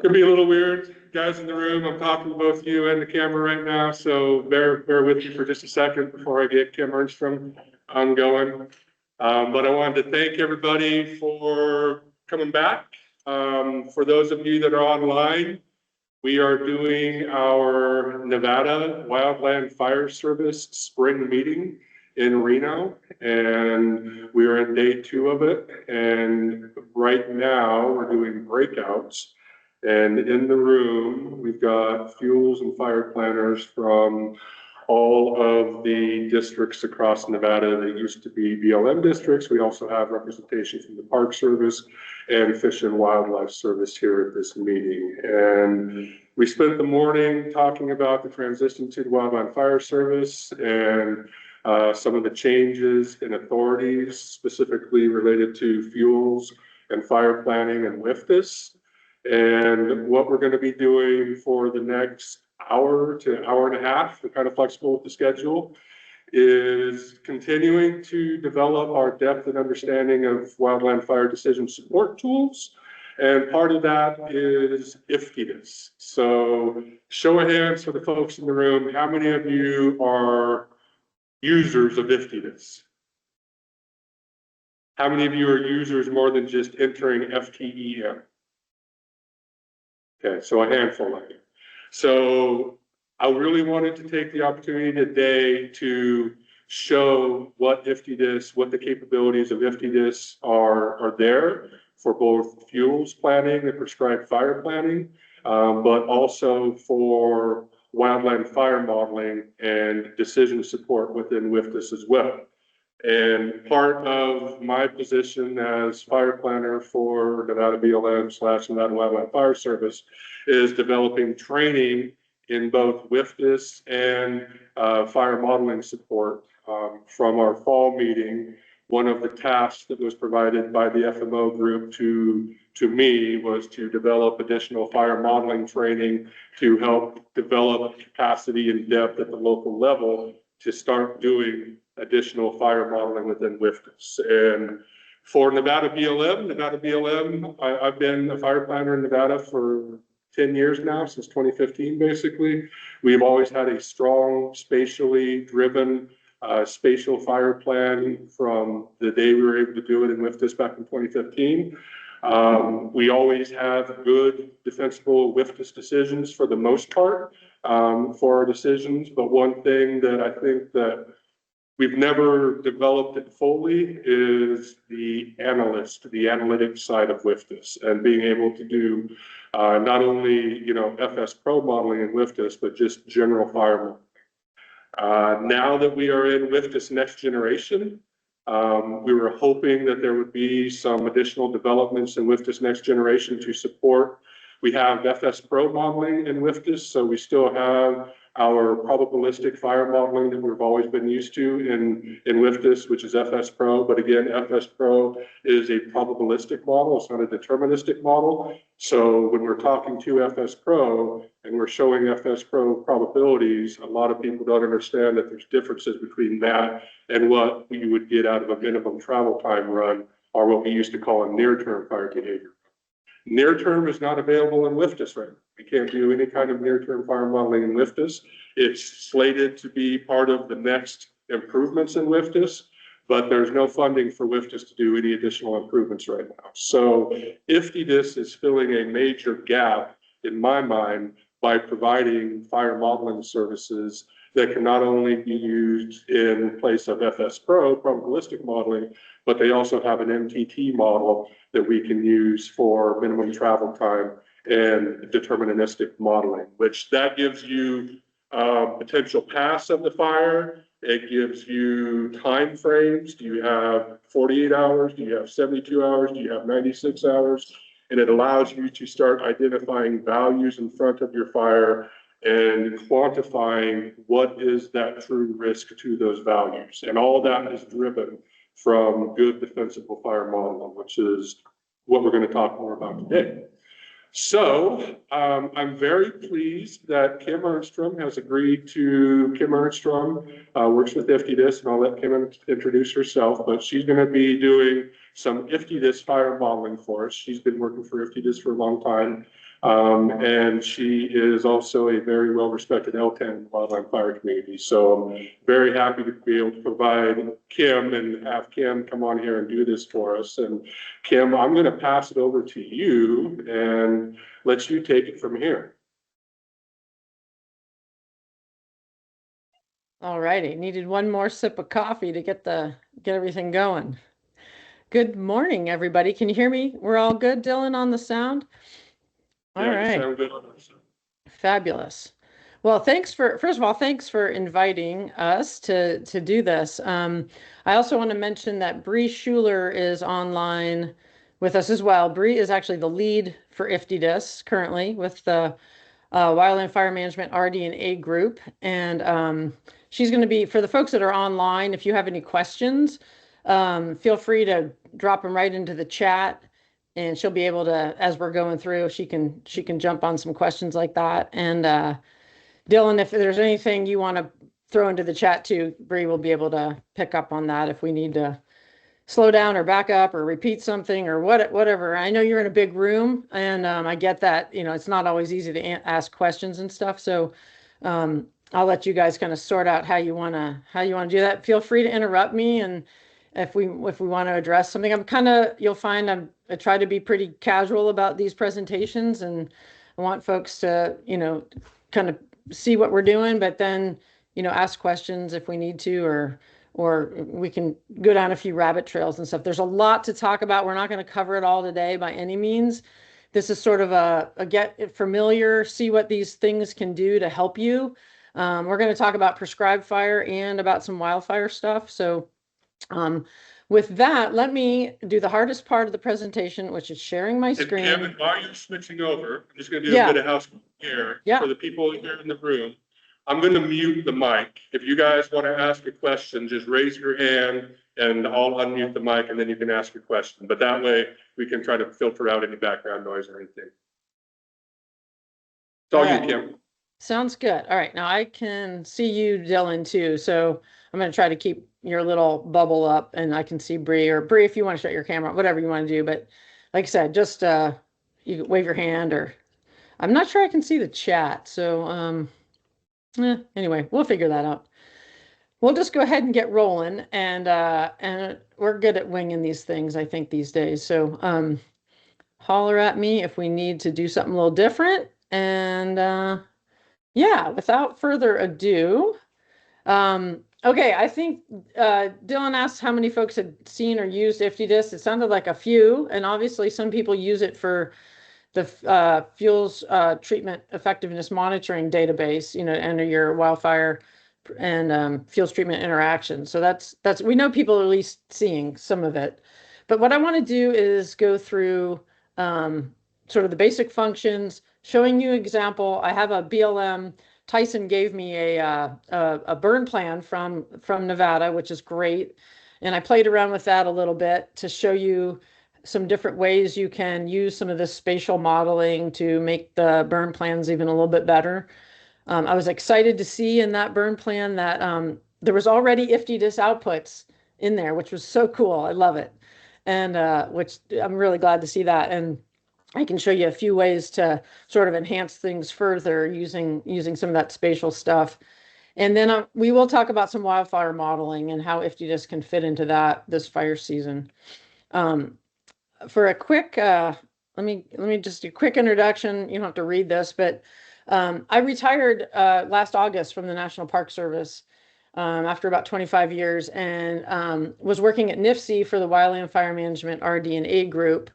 Could be a little weird, guys in the room. I'm talking to both you and the camera right now, so bear with me for just a second before I get Kim Ernstrom ongoing. But I wanted to thank everybody for coming back. For those of you that are online, we are doing our Nevada Wildland Fire Service spring meeting in Reno, and we are in day 2 of it. And right now we're doing breakouts. And in the room, we've got fuels and fire planners from all of the districts across Nevada that used to be BLM districts. We also have representation from the Park Service and Fish and Wildlife Service here at this meeting. And we spent the morning talking about the transition to the Wildland Fire Service and some of the changes in authorities, specifically related to fuels and fire planning and WIFTDS. And what we're going to be doing for the next hour to hour and a half, we're kind of flexible with the schedule, is continuing to develop our depth and understanding of wildland fire decision support tools. And part of that is IFTDSS. So show of hands for the folks in the room, how many of you are users of IFTDSS? How many of you are users more than just entering FTEM? Okay, so a handful of you. So I really wanted to take the opportunity today to show what IFTDSS, what the capabilities of IFTDSS are there for both fuels planning and prescribed fire planning, but also for wildland fire modeling and decision support within WIFTDSS as well. And part of my position as fire planner for Nevada BLM / Nevada Wildland Fire Service is developing training in both WIFTDSS and fire modeling support. From our fall meeting, one of the tasks that was provided by the FMO group to me was to develop additional fire modeling training to help develop capacity and depth at the local level to start doing additional fire modeling within WIFTDSS. And for Nevada BLM, I've been a fire planner in Nevada for 10 years now, since 2015, basically. We've always had a strong spatially driven spatial fire plan from the day we were able to do it in WIFTDSS back in 2015. We always have good defensible WIFTDSS decisions for the most part for our decisions. But one thing that I think that we've never developed it fully is the analytics side of WIFTDSS, and being able to do not only, FS Pro modeling in WIFTDSS, but just general fire modeling. Now that we are in WIFTDSS next generation, we were hoping that there would be some additional developments in WIFTDSS next generation to support. We have FS Pro modeling in WIFTDSS, so we still have our probabilistic fire modeling that we've always been used to in WIFTDSS, which is FS Pro. But again, FS Pro is a probabilistic model. It's not a deterministic model. So when we're talking to FS Pro and we're showing FS Pro probabilities, a lot of people don't understand that there's differences between that and what you would get out of a minimum travel time run, or what we used to call a near-term fire behavior. Near term is not available in WIFTDSS right now. We can't do any kind of near-term fire modeling in WIFTDSS. It's slated to be part of the next improvements in WIFTDSS, but there's no funding for WIFTDSS to do any additional improvements right now. So IFTDSS is filling a major gap in my mind by providing fire modeling services that can not only be used in place of FS Pro, probabilistic modeling, but they also have an MTT model that we can use for minimum travel time and deterministic modeling, which that gives you potential paths of the fire. It gives you time frames. Do you have 48 hours? Do you have 72 hours? Do you have 96 hours? And it allows you to start identifying values in front of your fire and quantifying what is that true risk to those values. And all that is driven from good defensible fire modeling, which is what we're going to talk more about today. So I'm very pleased that Kim Ernstrom has agreed to, Kim Ernstrom works with IFTDSS, and I'll let Kim introduce herself, but she's going to be doing some IFTDSS fire modeling for us. She's been working for IFTDSS for a long time. And she is also a very well-respected LTAN wildland fire community. So I'm very happy to be able to provide Kim and have Kim come on here and do this for us. And Kim, I'm going to pass it over to you and let you take it from here. All righty, needed one more sip of coffee to get everything going. Good morning, everybody. Can you hear me? We're all good, Dylan, on the sound? All Yeah, right. you sound good on the sound. Fabulous. Well, first of all, thanks for inviting us to do this. I also want to mention that Bree Schuler is online with us as well. Bree is actually the lead for IFTDSS currently with the Wildland Fire Management RD&A group. And she's going to be, for the folks that are online, if you have any questions, feel free to drop them right into the chat. And she'll be able to, as we're going through, she can jump on some questions like that. And Dylan, if there's anything you want to throw into the chat too, Bree will be able to pick up on that if we need to slow down or back up or repeat something or whatever. I know you're in a big room, and I get that, it's not always easy to ask questions and stuff. So I'll let you guys kind of sort out how you want to do that. Feel free to interrupt me, and if we want to address something, you'll find I try to be pretty casual about these presentations, and I want folks to, kind of see what we're doing, but then, ask questions if we need to, or we can go down a few rabbit trails and stuff. There's a lot to talk about. We're not going to cover it all today by any means. This is sort of a get familiar, see what these things can do to help you. We're going to talk about prescribed fire and about some wildfire stuff. So with that, let me do the hardest part of the presentation, which is sharing my screen. Kevin, while you're switching over, I'm just going to do a bit of housekeeping here for the people here in the room. I'm going to mute the mic. If you guys want to ask a question, just raise your hand and I'll unmute the mic and then you can ask your question. But that way we can try to filter out any background noise or anything. It's all you, Kim. Sounds good. All right. Now I can see you, Dylan, too. So I'm going to try to keep your little bubble up, and I can see Bree, or Bree, if you want to shut your camera, whatever you want to do. But like I said, just you wave your hand, or I'm not sure I can see the chat. So anyway, we'll figure that out. We'll just go ahead and get rolling, and we're good at winging these things, I think, these days. So holler at me if we need to do something a little different. And yeah, without further ado, okay, I think Dylan asked how many folks had seen or used IFTDSS. It sounded like a few, and obviously some people use it for the fuels treatment effectiveness monitoring database, under your wildfire and fuels treatment interaction. So that's we know people are at least seeing some of it. But what I want to do is go through sort of the basic functions, showing you an example. I have a BLM. Tyson gave me a burn plan from Nevada, which is great. And I played around with that a little bit to show you some different ways you can use some of this spatial modeling to make the burn plans even a little bit better. I was excited to see in that burn plan that there was already IFTDSS outputs in there, which was so cool. I love it. And which I'm really glad to see that. And I can show you a few ways to sort of enhance things further using some of that spatial stuff. And then we will talk about some wildfire modeling and how IFTDSS can fit into this fire season. For a quick, let me just do a quick introduction. You don't have to read this, but I retired last August from the National Park Service after about 25 years, and was working at NIFC for the Wildland Fire Management RD&A group.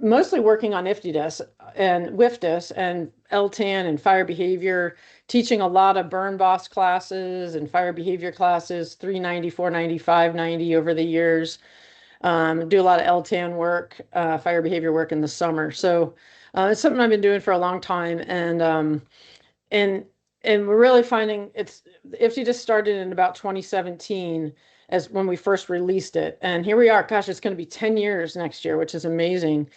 Mostly working on IFTDSS and WFDSS and LTAN and fire behavior, teaching a lot of burn boss classes and fire behavior classes, 390, 490, 590 over the years. Do a lot of LTAN work, fire behavior work in the summer. So it's something I've been doing for a long time. And we're really finding IFTDSS started in about 2017 as when we first released it. And here we are, gosh, it's going to be 10 years next year, which is amazing.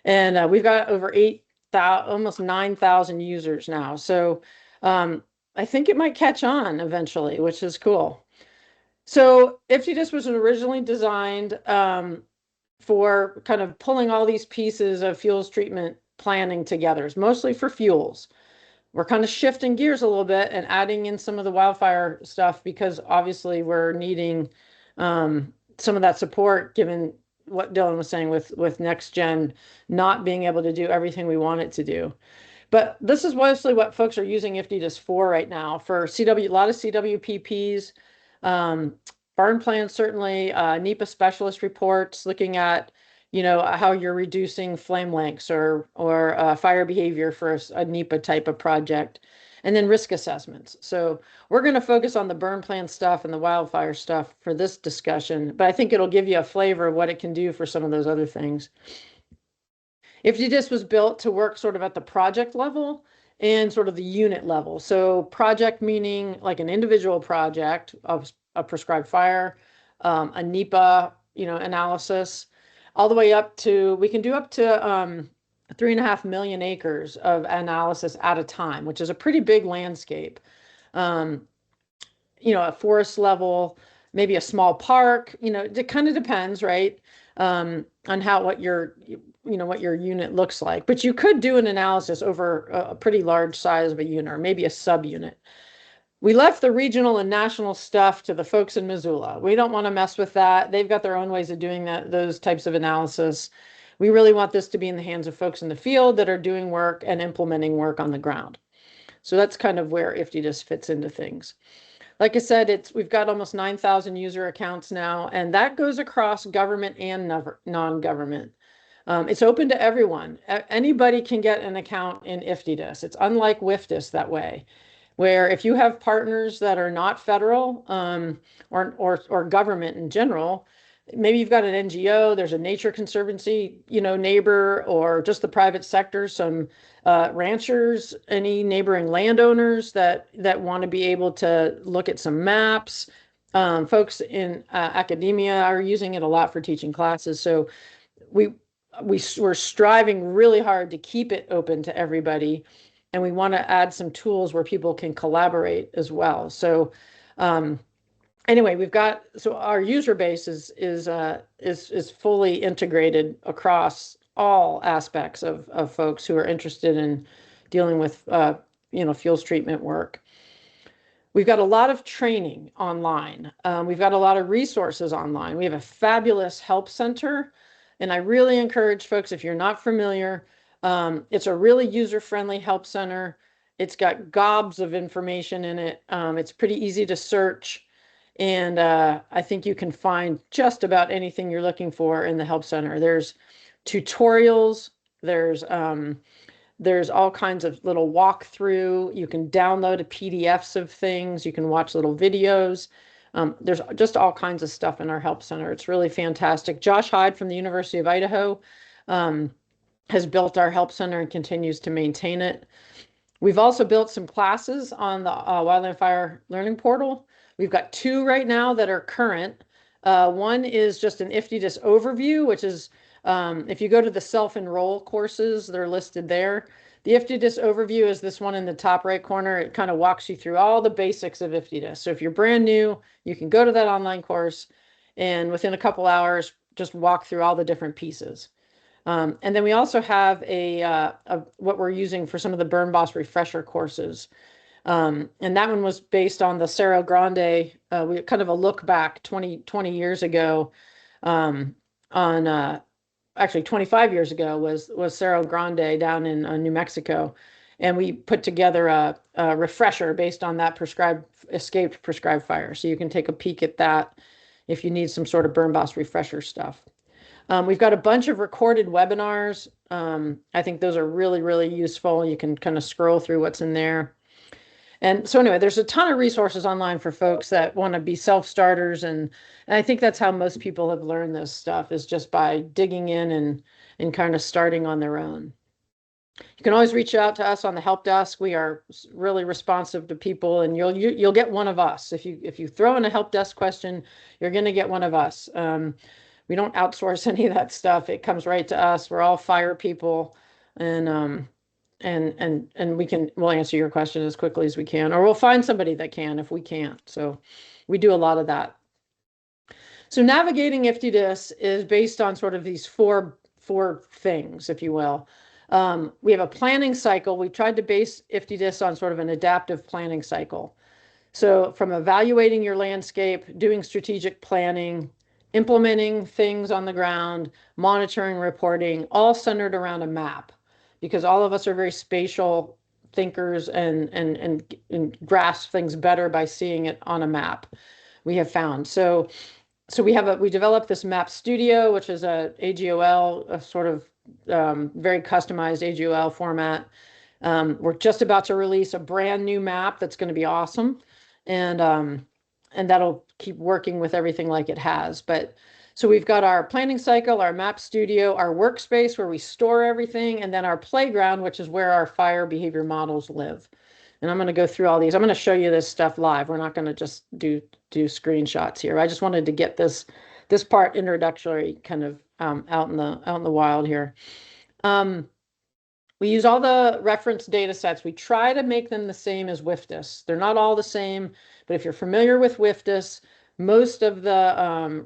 And we've got over 8,000, almost 9,000 users now. So I think it might catch on eventually, which is cool. So IFTDSS was originally designed for kind of pulling all these pieces of fuels treatment planning together. It's mostly for fuels. We're kind of shifting gears a little bit and adding in some of the wildfire stuff because obviously we're needing some of that support given what Dylan was saying with next gen not being able to do everything we want it to do. But this is mostly what folks are using IFTDSS for right now for CW, a lot of CWPPs, burn plans, certainly, NEPA specialist reports looking at, how you're reducing flame lengths or fire behavior for a NEPA type of project, and then risk assessments. So we're going to focus on the burn plan stuff and the wildfire stuff for this discussion, but I think it'll give you a flavor of what it can do for some of those other things. IFTDSS was built to work sort of at the project level and sort of the unit level. So project meaning like an individual project of a prescribed fire, a NEPA, analysis, all the way up to, we can do up to 3.5 million acres of analysis at a time, which is a pretty big landscape. A forest level, maybe a small park, it kind of depends, right? On what your unit looks like. But you could do an analysis over a pretty large size of a unit or maybe a subunit. We left the regional and national stuff to the folks in Missoula. We don't want to mess with that. They've got their own ways of doing those types of analysis. We really want this to be in the hands of folks in the field that are doing work and implementing work on the ground. So that's kind of where IFTDSS fits into things. Like I said, we've got almost 9,000 user accounts now, and that goes across government and non-government. It's open to everyone. Anybody can get an account in IFTDSS. It's unlike WIFTDSS that way, where if you have partners that are not federal or government in general, maybe you've got an NGO, there's a nature conservancy, neighbor, or just the private sector, some ranchers, any neighboring landowners that want to be able to look at some maps. Folks in academia are using it a lot for teaching classes. So we're striving really hard to keep it open to everybody, and we want to add some tools where people can collaborate as well. So anyway, so our user base is fully integrated across all aspects of folks who are interested in dealing with fuels treatment work. We've got a lot of training online. We've got a lot of resources online. We have a fabulous help center, and I really encourage folks, if you're not familiar, it's a really user-friendly help center. It's got gobs of information in it. It's pretty easy to search. And I think you can find just about anything you're looking for in the help center. There's tutorials. There's all kinds of little walkthrough. You can download PDFs of things. You can watch little videos. There's just all kinds of stuff in our help center. It's really fantastic. Josh Hyde from the University of Idaho has built our help center and continues to maintain it. We've also built some classes on the Wildland Fire Learning Portal. We've got 2 right now that are current. One is just an IFTDSS overview, which is, if you go to the self-enroll courses, they're listed there. The IFTDSS overview is this one in the top right corner. It kind of walks you through all the basics of IFTDSS. So if you're brand new, you can go to that online course and within a couple hours, just walk through all the different pieces. And then we also have what we're using for some of the Burn Boss refresher courses. And that one was based on the Cerro Grande, we kind of a look back 20 years ago, actually 25 years ago was Cerro Grande down in New Mexico. And we put together a refresher based on that escaped prescribed fire. So you can take a peek at that if you need some sort of Burn Boss refresher stuff. We've got a bunch of recorded webinars. I think those are really, really useful. You can kind of scroll through what's in there. And so anyway, there's a ton of resources online for folks that want to be self-starters. And I think that's how most people have learned this stuff, is just by digging in and kind of starting on their own. You can always reach out to us on the help desk. We are really responsive to people, and you'll get one of us. If you throw in a help desk question, you're going to get one of us. We don't outsource any of that stuff. It comes right to us. We're all fire people, and we'll answer your question as quickly as we can, or we'll find somebody that can if we can't. So we do a lot of that. So navigating IFTDSS is based on sort of these four things, if you will. We have a planning cycle. We tried to base IFTDSS on sort of an adaptive planning cycle. So from evaluating your landscape, doing strategic planning, implementing things on the ground, monitoring, reporting, all centered around a map, because all of us are very spatial thinkers and grasp things better by seeing it on a map, we have found. So we developed this map studio, which is a AGOL, a sort of very customized AGOL format. We're just about to release a brand new map that's going to be awesome, and that'll keep working with everything like it has. But so we've got our planning cycle, our map studio, our workspace where we store everything, and then our playground, which is where our fire behavior models live. And I'm going to go through all these. I'm going to show you this stuff live. We're not going to just do screenshots here. I just wanted to get this part introductory kind of out in the wild here. We use all the reference data sets. We try to make them the same as WFDS. They're not all the same, but if you're familiar with WFDS, most of the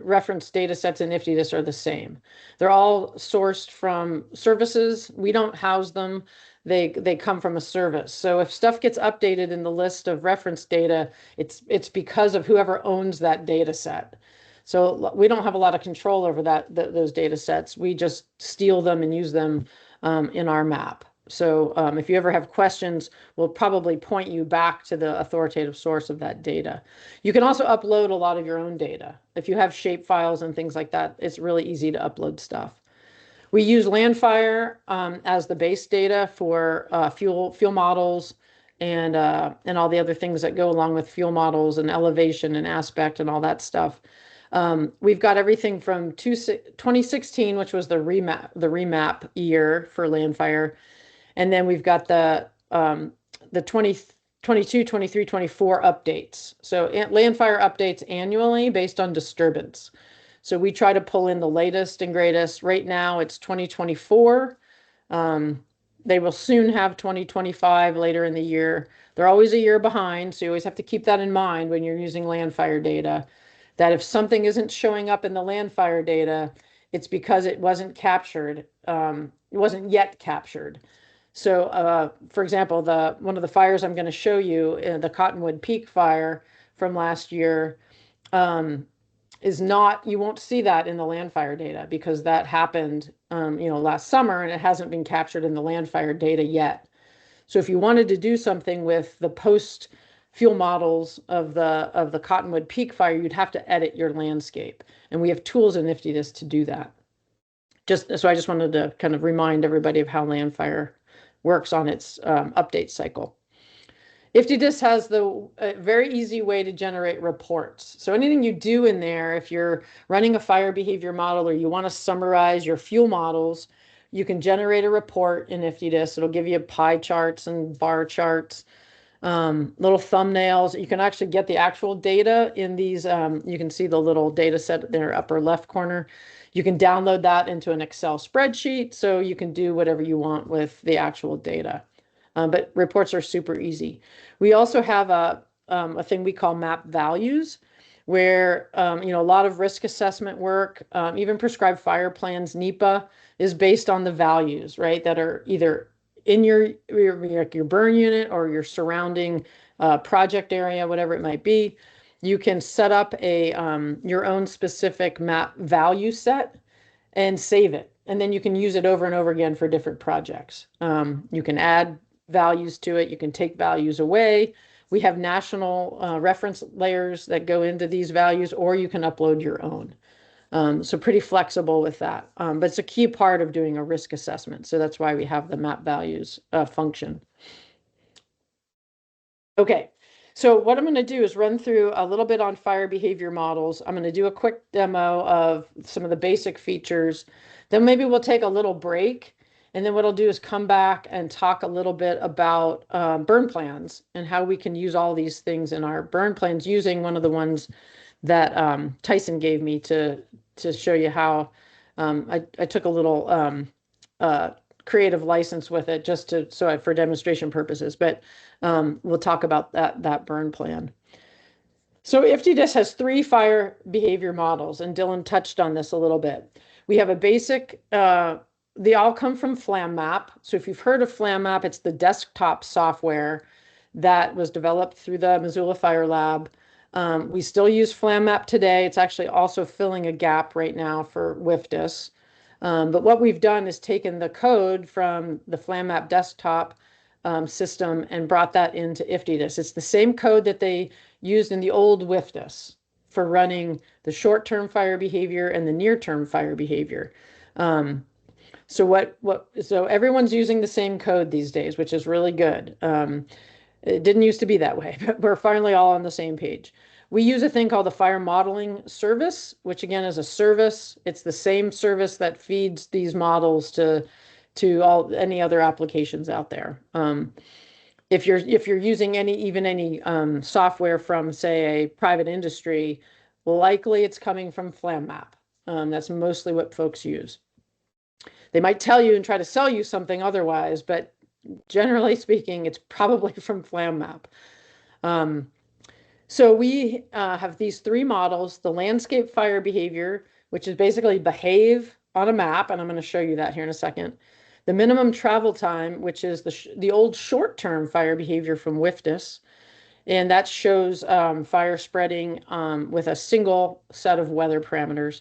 reference data sets in IFTDSS are the same. They're all sourced from services. We don't house them. They come from a service. So if stuff gets updated in the list of reference data, it's because of whoever owns that data set. So we don't have a lot of control over those data sets. We just steal them and use them in our map. So if you ever have questions, we'll probably point you back to the authoritative source of that data. You can also upload a lot of your own data. If you have shape files and things like that, it's really easy to upload stuff. We use Landfire as the base data for fuel models and all the other things that go along with fuel models and elevation and aspect and all that stuff. We've got everything from 2016, which was the remap year for Landfire. And then we've got the 2022, 23, 24 updates. So Landfire updates annually based on disturbance. So we try to pull in the latest and greatest. Right now it's 2024. They will soon have 2025 later in the year. They're always a year behind, so you always have to keep that in mind when you're using Landfire data, that if something isn't showing up in the Landfire data, it's because it wasn't captured. It wasn't yet captured. So, for example, one of the fires I'm going to show you, the Cottonwood Peak fire from last year, is not, you won't see that in the Landfire data because that happened, last summer, and it hasn't been captured in the Landfire data yet. So if you wanted to do something with the post fuel models of the Cottonwood Peak fire, you'd have to edit your landscape, and we have tools in IFTDSS to do that. So I just wanted to kind of remind everybody of how Landfire works on its update cycle. IFTDSS has the very easy way to generate reports. So anything you do in there, if you're running a fire behavior model or you want to summarize your fuel models, you can generate a report in IFTDSS. It'll give you pie charts and bar charts, little thumbnails. You can actually get the actual data in these. You can see the little data set in their upper left corner. You can download that into an Excel spreadsheet, so you can do whatever you want with the actual data. But reports are super easy. We also have a thing we call map values, where a lot of risk assessment work, even prescribed fire plans, NEPA, is based on the values, right, that are either in your burn unit or your surrounding project area, whatever it might be. You can set up your own specific map value set and save it, and then you can use it over and over again for different projects. You can add values to it. You can take values away. We have national reference layers that go into these values, or you can upload your own. So pretty flexible with that. But it's a key part of doing a risk assessment. So that's why we have the map values function. Okay, so what I'm going to do is run through a little bit on fire behavior models. I'm going to do a quick demo of some of the basic features. Then maybe we'll take a little break. And then what I'll do is come back and talk a little bit about burn plans and how we can use all these things in our burn plans using one of the ones that Tyson gave me to show you how I took a little creative license with it just for demonstration purposes. But we'll talk about that burn plan. So IFTDSS has 3 fire behavior models, and Dylan touched on this a little bit. We have a basic they all come from FlamMap. So if you've heard of FlamMap, it's the desktop software that was developed through the Missoula Fire Lab. We still use FlamMap today. It's actually also filling a gap right now for WFDS. But what we've done is taken the code from the FlamMap desktop system and brought that into IFTDSS. It's the same code that they used in the old WFDS for running the short-term fire behavior and the near-term fire behavior. So everyone's using the same code these days, which is really good. It didn't used to be that way, but we're finally all on the same page. We use a thing called the Fire Modeling Service, which again is a service. It's the same service that feeds these models to any other applications out there. If you're using any software from, say, a private industry, likely it's coming from FlamMap. That's mostly what folks use. They might tell you and try to sell you something otherwise, but generally speaking, it's probably from FlamMap. So we have these three models: the landscape fire behavior, which is basically behave on a map, and I'm going to show you that here in a second. The minimum travel time, which is the old short-term fire behavior from WFDS, and that shows fire spreading with a single set of weather parameters.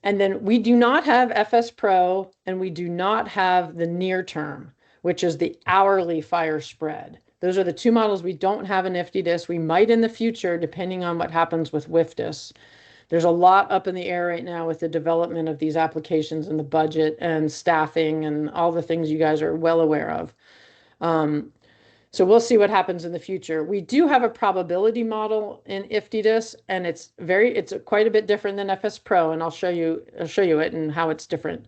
And then we do not have FS Pro, and we do not have the near term, which is the hourly fire spread. Those are the two models we don't have in IFTDSS. We might in the future, depending on what happens with WFDS. There's a lot up in the air right now with the development of these applications and the budget and staffing and all the things you guys are well aware of. So we'll see what happens in the future. We do have a probability model in IFTDSS, and it's quite a bit different than FS Pro, and I'll show you it and how it's different.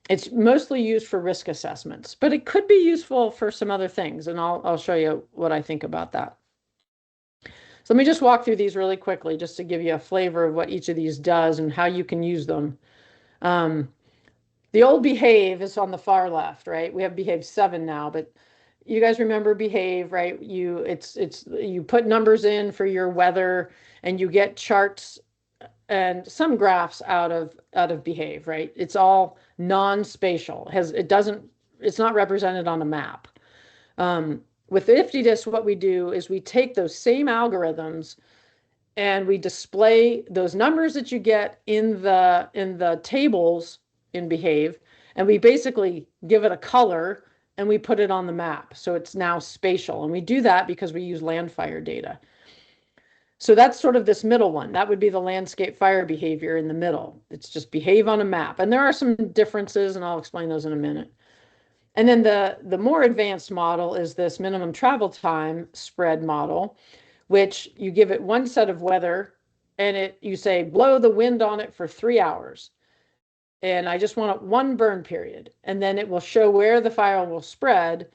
It's mostly used for risk assessments, but it could be useful for some other things, and I'll show you what I think about that. So let me just walk through these really quickly, just to give you a flavor of what each of these does and how you can use them. The old behave is on the far left, right? We have behave 7 now, but you guys remember behave, right? You put numbers in for your weather, and you get charts and some graphs out of behave, right? It's all non-spatial. It's not represented on a map. With IFTDSS, what we do is we take those same algorithms and we display those numbers that you get in the tables in behave, and we basically give it a color and we put it on the map. So it's now spatial. And we do that because we use land fire data. So that's sort of this middle one. That would be the landscape fire behavior in the middle. It's just behave on a map. And there are some differences, and I'll explain those in a minute. And then the more advanced model is this minimum travel time spread model, which you give it one set of weather, and you say, blow the wind on it for 3 hours. And I just want one burn period. And then it will show where the fire will spread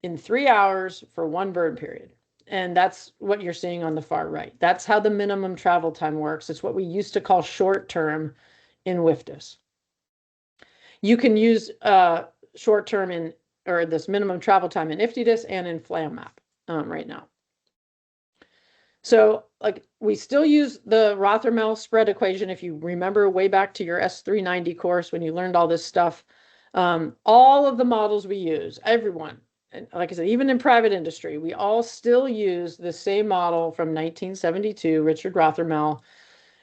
in 3 hours for one burn period. And that's what you're seeing on the far right. That's how the minimum travel time works. It's what we used to call short term in WFDS. You can use short term or this minimum travel time in IFTDSS and in FlamMap right now. So we still use the Rothermel spread equation. If you remember way back to your S390 course when you learned all this stuff, all of the models we use, everyone, and like I said, even in private industry, we all still use the same model from 1972, Richard Rothermel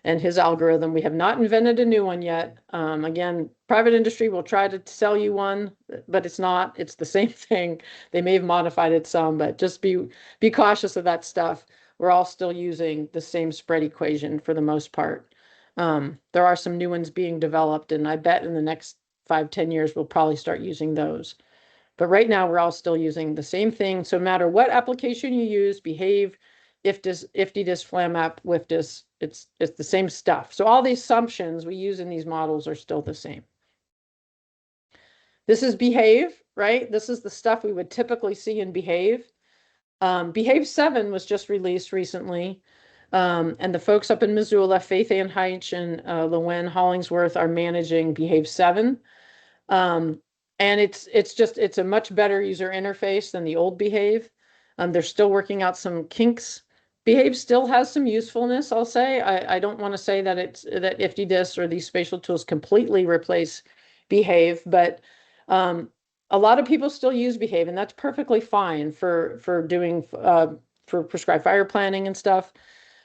and his algorithm. We have not invented a new one yet. Again, private industry will try to sell you one, but it's not. It's the same thing. They may have modified it some, but just be cautious of that stuff. We're all still using the same spread equation for the most part. There are some new ones being developed, and I bet in the next 5-10 years, we'll probably start using those. But right now, we're all still using the same thing. So no matter what application you use, behave, IFTDSS, FlamMap, WFDS, it's the same stuff. So all the assumptions we use in these models are still the same. This is behave, right? This is the stuff we would typically see in behave. Behave 7 was just released recently, and the folks up in Missoula, Faith Ann Heitch and Lowen Hollingsworth, are managing Behave 7. And it's a much better user interface than the old Behave. They're still working out some kinks. Behave still has some usefulness, I'll say. I don't want to say that IFTDSS or these spatial tools completely replace behave, but a lot of people still use behave, and that's perfectly fine for doing for prescribed fire planning and stuff.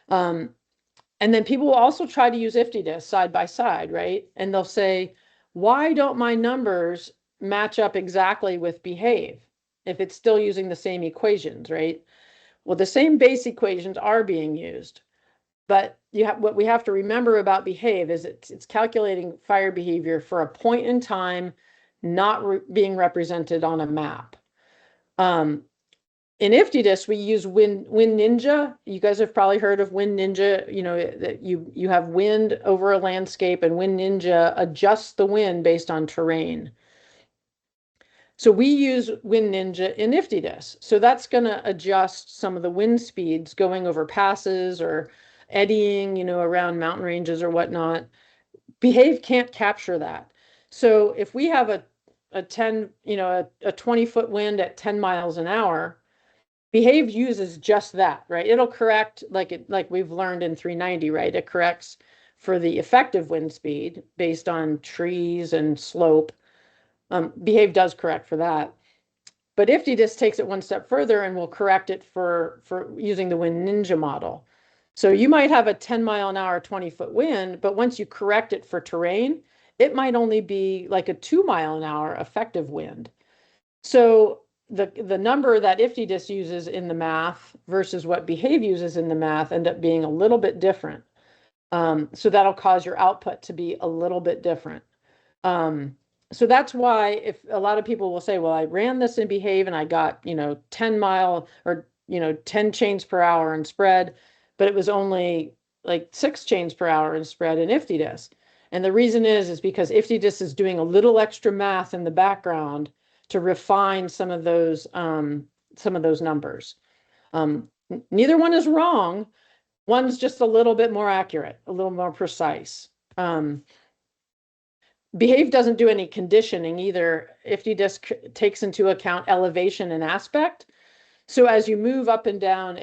And then people will also try to use IFTDSS side by side, right? And they'll say, why don't my numbers match up exactly with behave if it's still using the same equations, right? Well, the same base equations are being used, but what we have to remember about behave is it's calculating fire behavior for a point in time, not being represented on a map. In IFTDSS, we use Wind Ninja. You guys have probably heard of Wind Ninja. You know, that you have wind over a landscape, and Wind Ninja adjusts the wind based on terrain. So we use Wind Ninja in IFTDSS. So that's going to adjust some of the wind speeds going over passes or eddying, you know, around mountain ranges or whatnot. Behave can't capture that. So if we have a 10, you know, a 20-foot wind at 10 miles an hour, Behave uses just that, right? It'll correct like we've learned in 390, right? It corrects for the effective wind speed based on trees and slope. Behave does correct for that. But IFTDSS takes it one step further and will correct it for using the Wind Ninja model. So you might have a 10 mile an hour, 20-foot wind, but once you correct it for terrain, it might only be like a 2 mile an hour effective wind. So the number that IFTDSS uses in the math versus what Behave uses in the math end up being a little bit different. So that'll cause your output to be a little bit different. So that's why if a lot of people will say, well, I ran this in Behave and I got, you know, 10 mile or, you know, 10 chains per hour in spread, but it was only like 6 chains per hour in spread in IFTDSS. And the reason is because IFTDSS is doing a little extra math in the background to refine some of those numbers. Neither one is wrong. One's just a little bit more accurate, a little more precise. Behave doesn't do any conditioning either. IFTDSS takes into account elevation and aspect. So as you move up and down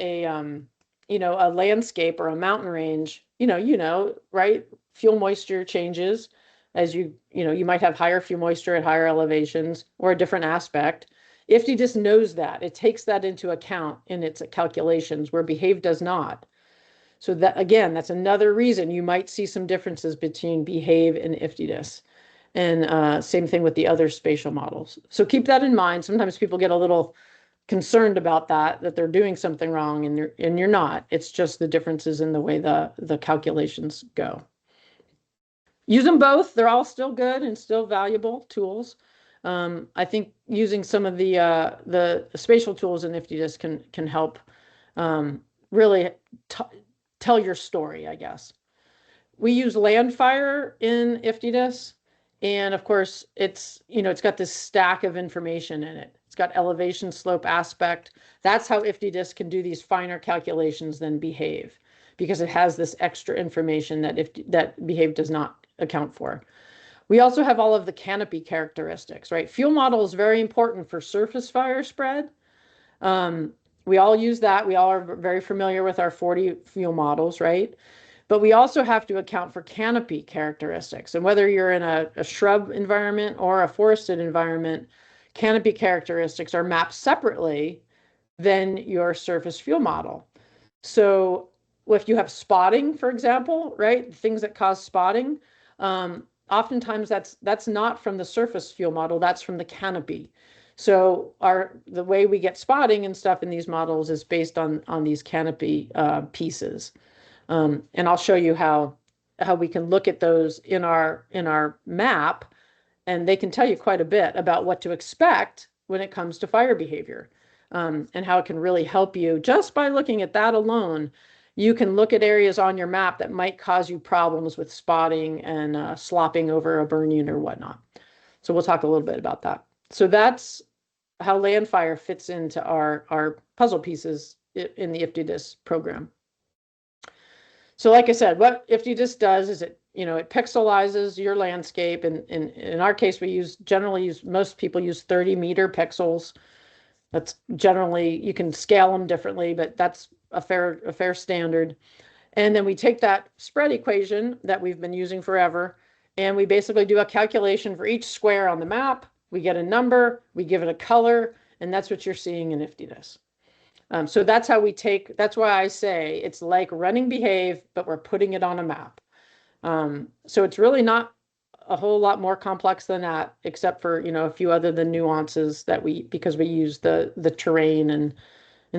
you know, a landscape or a mountain range, you know, right? Fuel moisture changes as you know, you might have higher fuel moisture at higher elevations or a different aspect. IFTDSS knows that. It takes that into account in its calculations where Behave does not. So that, again, that's another reason you might see some differences between Behave and IFTDSS. And same thing with the other spatial models. So keep that in mind. Sometimes people get a little concerned about that they're doing something wrong, and you're not. It's just the differences in the way the calculations go. Use them both. They're all still good and still valuable tools. I think using some of the spatial tools in IFTDSS can help really tell your story, I guess. We use Landfire in IFTDSS, and of course, it's got this stack of information in it. It's got elevation, slope, aspect. That's how IFTDSS can do these finer calculations than Behave, because it has this extra information that Behave does not account for. We also have all of the canopy characteristics, right? Fuel model is very important for surface fire spread. We all use that. We all are very familiar with our 40 fuel models, right? But we also have to account for canopy characteristics. And whether you're in a shrub environment or a forested environment, canopy characteristics are mapped separately than your surface fuel model. So if you have spotting, for example, right, things that cause spotting, oftentimes that's not from the surface fuel model, that's from the canopy. So the way we get spotting and stuff in these models is based on these canopy pieces. And I'll show you how we can look at those in our map, and they can tell you quite a bit about what to expect when it comes to fire behavior, and how it can really help you. Just by looking at that alone, you can look at areas on your map that might cause you problems with spotting and slopping over a burn unit or whatnot. So we'll talk a little bit about that. So that's how Landfire fits into our puzzle pieces in the IFTDSS program. So like I said, what IFTDSS does is it pixelizes your landscape. And in our case, most people use 30-meter pixels. That's generally, you can scale them differently, but that's a fair standard. And then we take that spread equation that we've been using forever, and we basically do a calculation for each square on the map. We get a number, we give it a color, and that's what you're seeing in IFTDSS. So that's how we take, that's why I say it's like running behave, but we're putting it on a map. So it's really not a whole lot more complex than that, except for, a few other the nuances that because we use the terrain and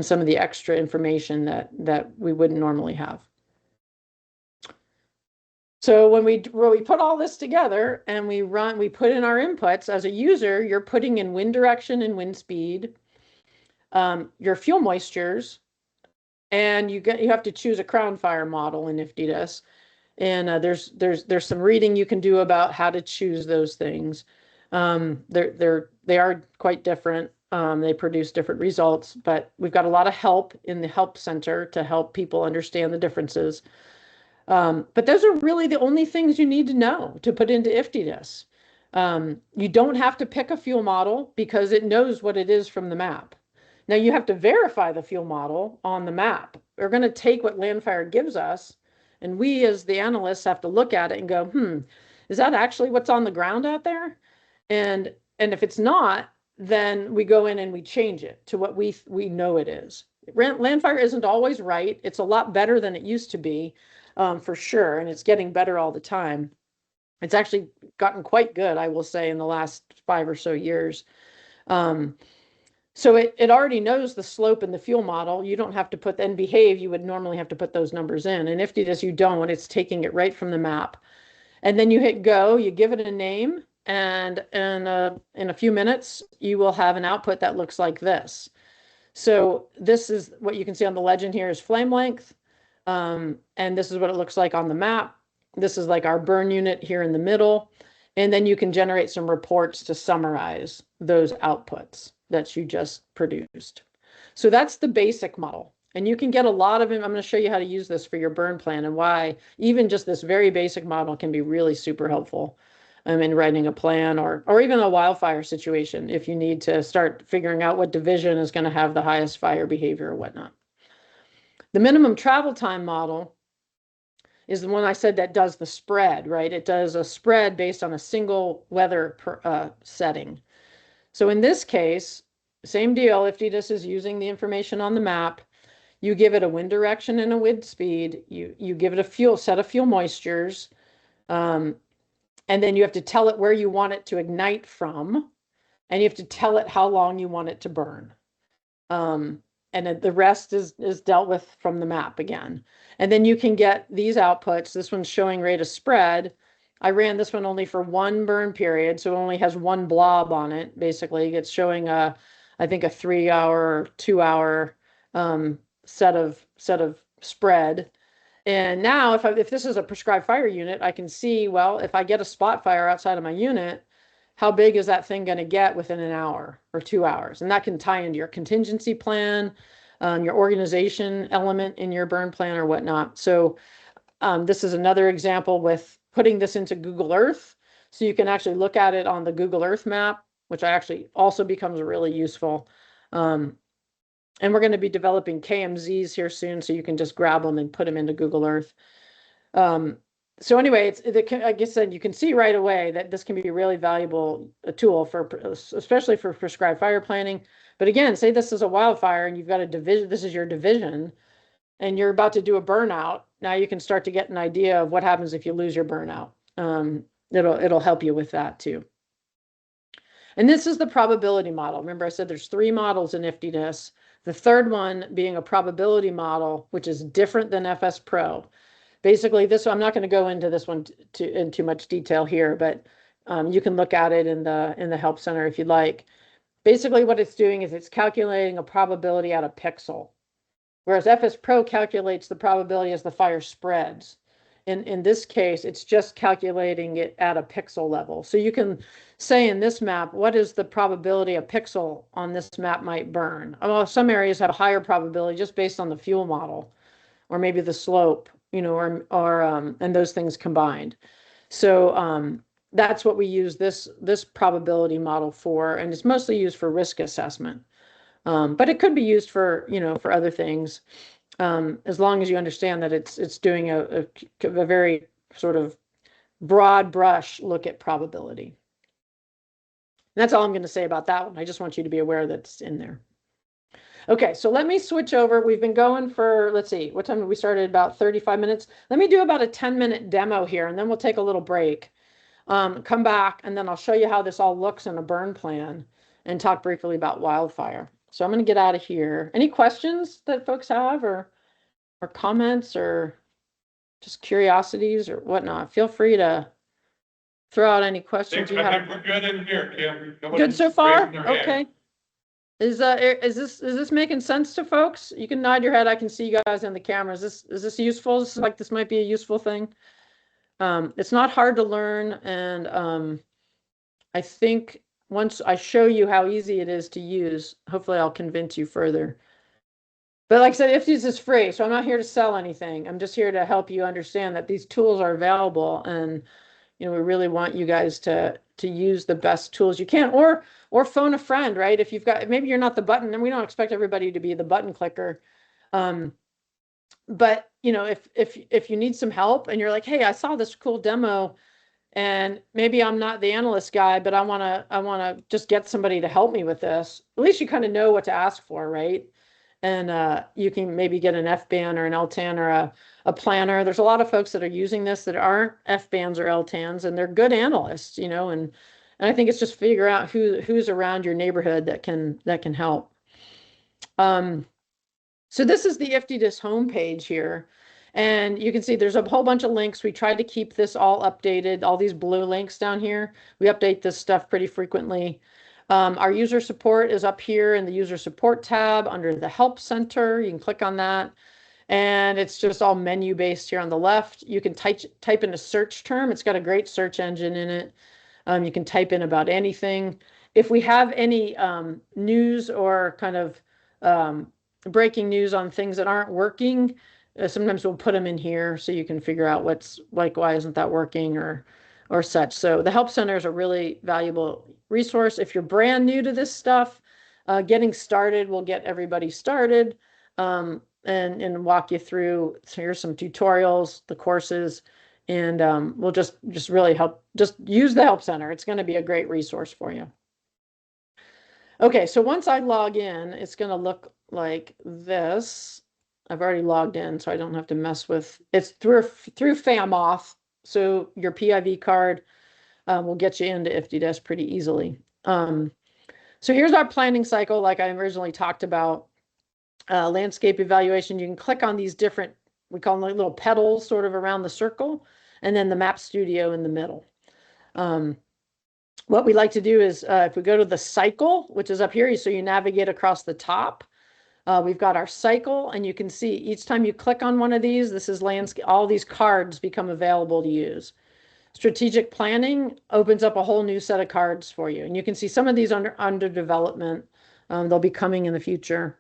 some of the extra information that we wouldn't normally have. So when we put all this together and we put in our inputs as a user, you're putting in wind direction and wind speed, your fuel moistures, and you have to choose a crown fire model in IFTDSS. And there's some reading you can do about how to choose those things. They are quite different. They produce different results, but we've got a lot of help in the help center to help people understand the differences. But those are really the only things you need to know to put into IFTDSS. You don't have to pick a fuel model because it knows what it is from the map. Now you have to verify the fuel model on the map. We're going to take what Landfire gives us, and we as the analysts have to look at it and go, is that actually what's on the ground out there? And if it's not, then we go in and we change it to what we know it is. Landfire isn't always right. It's a lot better than it used to be, for sure, and it's getting better all the time. It's actually gotten quite good, I will say, in the last 5 or so years. So it already knows the slope in the fuel model. You don't have to put, and behave, you would normally have to put those numbers in. And IFTDSS, you don't. It's taking it right from the map. And then you hit go, you give it a name, and in a few minutes, you will have an output that looks like this. So this is what you can see on the legend here is flame length. And this is what it looks like on the map. This is like our burn unit here in the middle. And then you can generate some reports to summarize those outputs that you just produced. So that's the basic model. And you can get a lot of them. I'm going to show you how to use this for your burn plan and why even just this very basic model can be really super helpful in writing a plan or even a wildfire situation if you need to start figuring out what division is going to have the highest fire behavior or whatnot. The minimum travel time model is the one I said that does the spread, right? It does a spread based on a single weather setting. So in this case, same deal. IFTDSS is using the information on the map. You give it a wind direction and a wind speed. You give it a set of fuel moistures. And then you have to tell it where you want it to ignite from. And you have to tell it how long you want it to burn. And the rest is dealt with from the map again. And then you can get these outputs. This one's showing rate of spread. I ran this one only for one burn period, so it only has one blob on it. Basically, it's showing I think a 3-hour, 2-hour set of spread. And now, if this is a prescribed fire unit, I can see, well, if I get a spot fire outside of my unit, how big is that thing going to get within an hour or 2 hours? And that can tie into your contingency plan, your organization element in your burn plan or whatnot. So this is another example with putting this into Google Earth. So you can actually look at it on the Google Earth map, which actually also becomes really useful. And we're going to be developing KMZs here soon, so you can just grab them and put them into Google Earth. So anyway, like I said, you can see right away that this can be a really valuable tool especially for prescribed fire planning. But again, say this is a wildfire and you've got a division, this is your division, and you're about to do a burnout. Now you can start to get an idea of what happens if you lose your burnout. It'll help you with that too. And this is the probability model. Remember, I said there's 3 models in IFTDSS. The third one being a probability model, which is different than FS Pro. Basically, I'm not going to go into this one in too much detail here, but you can look at it in the help center if you'd like. Basically, what it's doing is it's calculating a probability at a pixel, whereas FS Pro calculates the probability as the fire spreads. In this case, it's just calculating it at a pixel level. So you can say in this map, what is the probability a pixel on this map might burn? Well, some areas have a higher probability just based on the fuel model, or maybe the slope, and those things combined. So that's what we use this probability model for, and it's mostly used for risk assessment. But it could be used for other things. As long as you understand that it's doing a very sort of broad brush look at probability. And that's all I'm going to say about that one. I just want you to be aware that it's in there. Okay, so let me switch over. We've been going for, let's see, what time did we started? About 35 minutes. Let me do about a 10-minute demo here, and then we'll take a little break. Come back, and then I'll show you how this all looks in a burn plan and talk briefly about wildfire. So I'm going to get out of here. Any questions that folks have or comments or just curiosities or whatnot? Feel free to throw out any questions you I have. think we're good in here, Kim. Good so far? Okay. Is this making sense to folks? You can nod your head. I can see you guys in the camera. Is this useful? This is like this might be a useful thing. It's not hard to learn, and I think once I show you how easy it is to use, hopefully I'll convince you further. But like I said, IFTDSS is free, so I'm not here to sell anything. I'm just here to help you understand that these tools are available, and we really want you guys to use the best tools you can, or phone a friend, right? If you've got, maybe you're not the button, and we don't expect everybody to be the button clicker. But if you need some help and you're like, hey, I saw this cool demo, and maybe I'm not the analyst guy, but I wanna just get somebody to help me with this. At least you kind of know what to ask for, right? And you can maybe get an FBAN or an LTAN or a planner. There's a lot of folks that are using this that aren't FBANs or LTANs, and they're good analysts, and I think it's just figure out who's around your neighborhood that can help. So this is the IFTDSS homepage here, and you can see there's a whole bunch of links. We tried to keep this all updated, all these blue links down here. We update this stuff pretty frequently. Our user support is up here in the user support tab under the help center. You can click on that, and it's just all menu based here on the left. You can type in a search term. It's got a great search engine in it. You can type in about anything. If we have any news or kind of breaking news on things that aren't working, sometimes we'll put them in here so you can figure out what's like, why isn't that working or such. So the help center is a really valuable resource. If you're brand new to this stuff, getting started will get everybody started, and walk you through. So here's some tutorials, the courses, and we'll just really help. Just use the help center. It's going to be a great resource for you. Okay, so once I log in, it's going to look like this. I've already logged in, so I don't have to mess with. It's through FAMOFF, so your PIV card will get you into IFTDSS pretty easily. So here's our planning cycle, like I originally talked about. Landscape evaluation. You can click on these different, we call them like little petals, sort of around the circle, and then the map studio in the middle. What we like to do is, if we go to the cycle, which is up here, so you navigate across the top, we've got our cycle, and you can see each time you click on one of these, this is landscape, all these cards become available to use. Strategic planning opens up a whole new set of cards for you. And you can see some of these under development. They'll be coming in the future.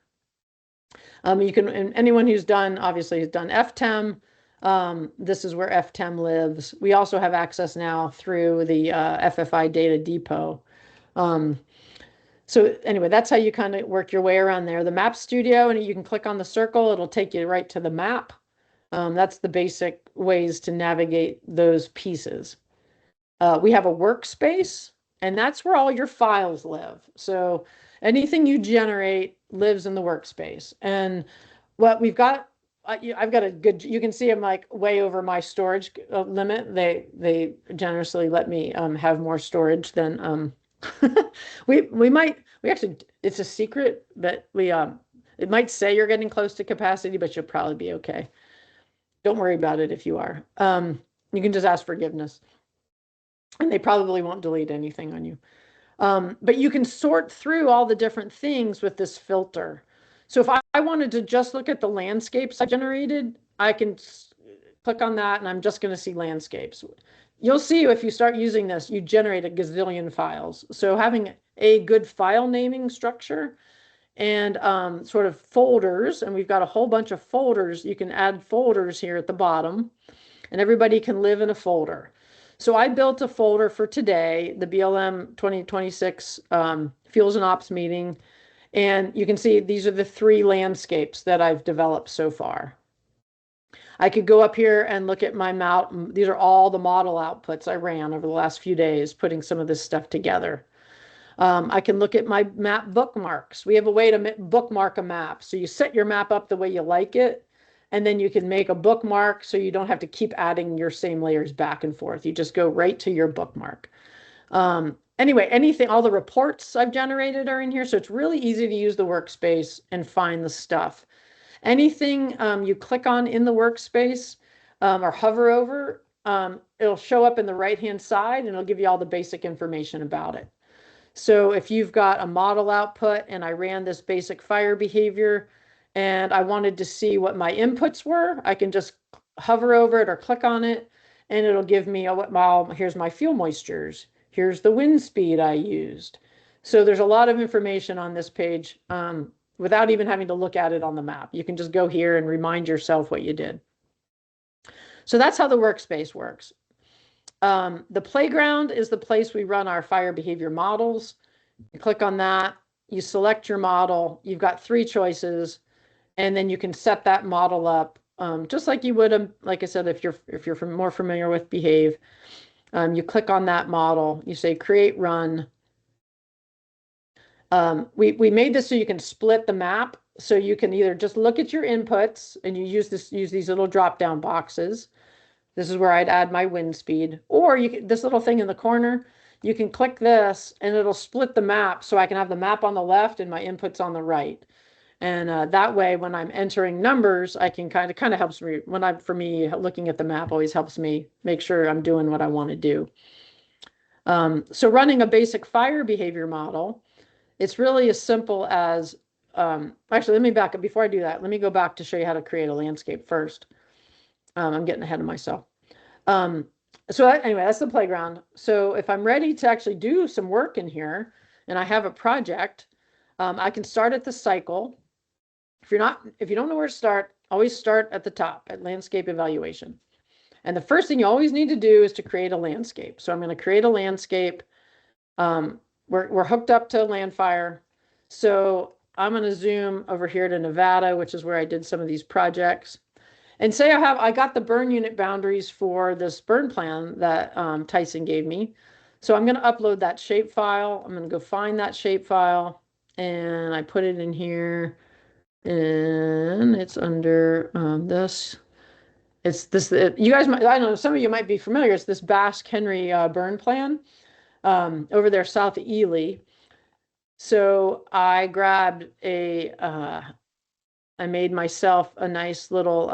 You can, and anyone who's done, obviously has done FTEM. This is where FTEM lives. We also have access now through the FFI Data Depot. So anyway, that's how you kind of work your way around there. The map studio, and you can click on the circle. It'll take you right to the map. That's the basic ways to navigate those pieces. We have a workspace, and that's where all your files live. So anything you generate lives in the workspace. And what we've got, I've got a good, you can see I'm like way over my storage limit. They generously let me have more storage than we actually, it's a secret, but it might say you're getting close to capacity, but you'll probably be okay. Don't worry about it if you are. You can just ask forgiveness, and they probably won't delete anything on you. But you can sort through all the different things with this filter. So if I wanted to just look at the landscapes I generated, I can click on that, and I'm just going to see landscapes. You'll see if you start using this, you generate a gazillion files. So having a good file naming structure and sort of folders, and we've got a whole bunch of folders. You can add folders here at the bottom, and everybody can live in a folder. So I built a folder for today, the BLM 2026 Fuels and Ops meeting, and you can see these are the 3 landscapes that I've developed so far. I could go up here and look at my map. These are all the model outputs I ran over the last few days, putting some of this stuff together. I can look at my map bookmarks. We have a way to bookmark a map. So you set your map up the way you like it, and then you can make a bookmark so you don't have to keep adding your same layers back and forth. You just go right to your bookmark. Anyway, anything, all the reports I've generated are in here. So it's really easy to use the workspace and find the stuff. Anything you click on in the workspace or hover over, it'll show up in the right-hand side and it'll give you all the basic information about it. So if you've got a model output and I ran this basic fire behavior and I wanted to see what my inputs were, I can just hover over it or click on it and it'll give me, here's my fuel moistures. Here's the wind speed I used. So there's a lot of information on this page without even having to look at it on the map. You can just go here and remind yourself what you did. So that's how the workspace works. The playground is the place we run our fire behavior models. You click on that, you select your model, you've got 3 choices, and then you can set that model up just like you would, like I said, if you're more familiar with Behave. You click on that model, you say create run. We made this so you can split the map, so you can either just look at your inputs and you use these little drop down boxes. This is where I'd add my wind speed, or this little thing in the corner, you can click this and it'll split the map so I can have the map on the left and my inputs on the right. And that way, when I'm entering numbers, I can kind of helps me for me, looking at the map always helps me make sure I'm doing what I want to do. So running a basic fire behavior model, it's really as simple as, actually, let me back up. Before I do that, let me go back to show you how to create a landscape first. I'm getting ahead of myself. So anyway, that's the playground. So if I'm ready to actually do some work in here and I have a project, I can start at the cycle. If you don't know where to start, always start at the top at landscape evaluation. And the first thing you always need to do is to create a landscape. So I'm going to create a landscape. We're hooked up to Landfire. So I'm going to zoom over here to Nevada, which is where I did some of these projects. And say I got the burn unit boundaries for this burn plan that Tyson gave me. So I'm going to upload that shape file. I'm going to go find that shape file and I put it in here and it's under this. It's this, you guys might, I don't know, some of you might be familiar. It's this Basque Henry burn plan over there south of Ely. So I grabbed I made myself a nice little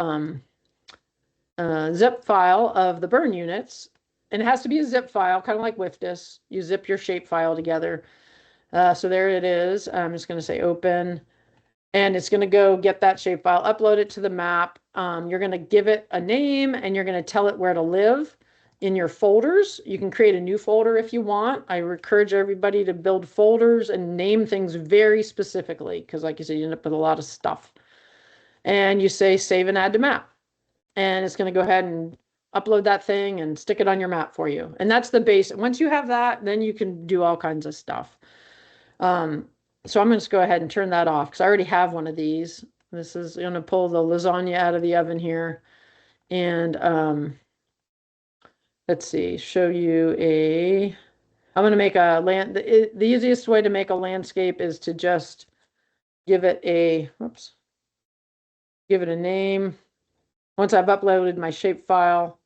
zip file of the burn units. And it has to be a zip file, kind of like WFDS. You zip your shape file together. So there it is. I'm just going to say open. And it's going to go get that shape file, upload it to the map. You're going to give it a name and you're going to tell it where to live in your folders. You can create a new folder if you want. I encourage everybody to build folders and name things very specifically because, like you said, you end up with a lot of stuff. And you say save and add to map. And it's going to go ahead and upload that thing and stick it on your map for you. And that's the base. Once you have that, then you can do all kinds of stuff. So I'm going to just go ahead and turn that off because I already have one of these. This is going to pull the lasagna out of the oven here. And let's see, show you I'm going to make a the easiest way to make a landscape is to just give it a name. Once I've uploaded my shape file,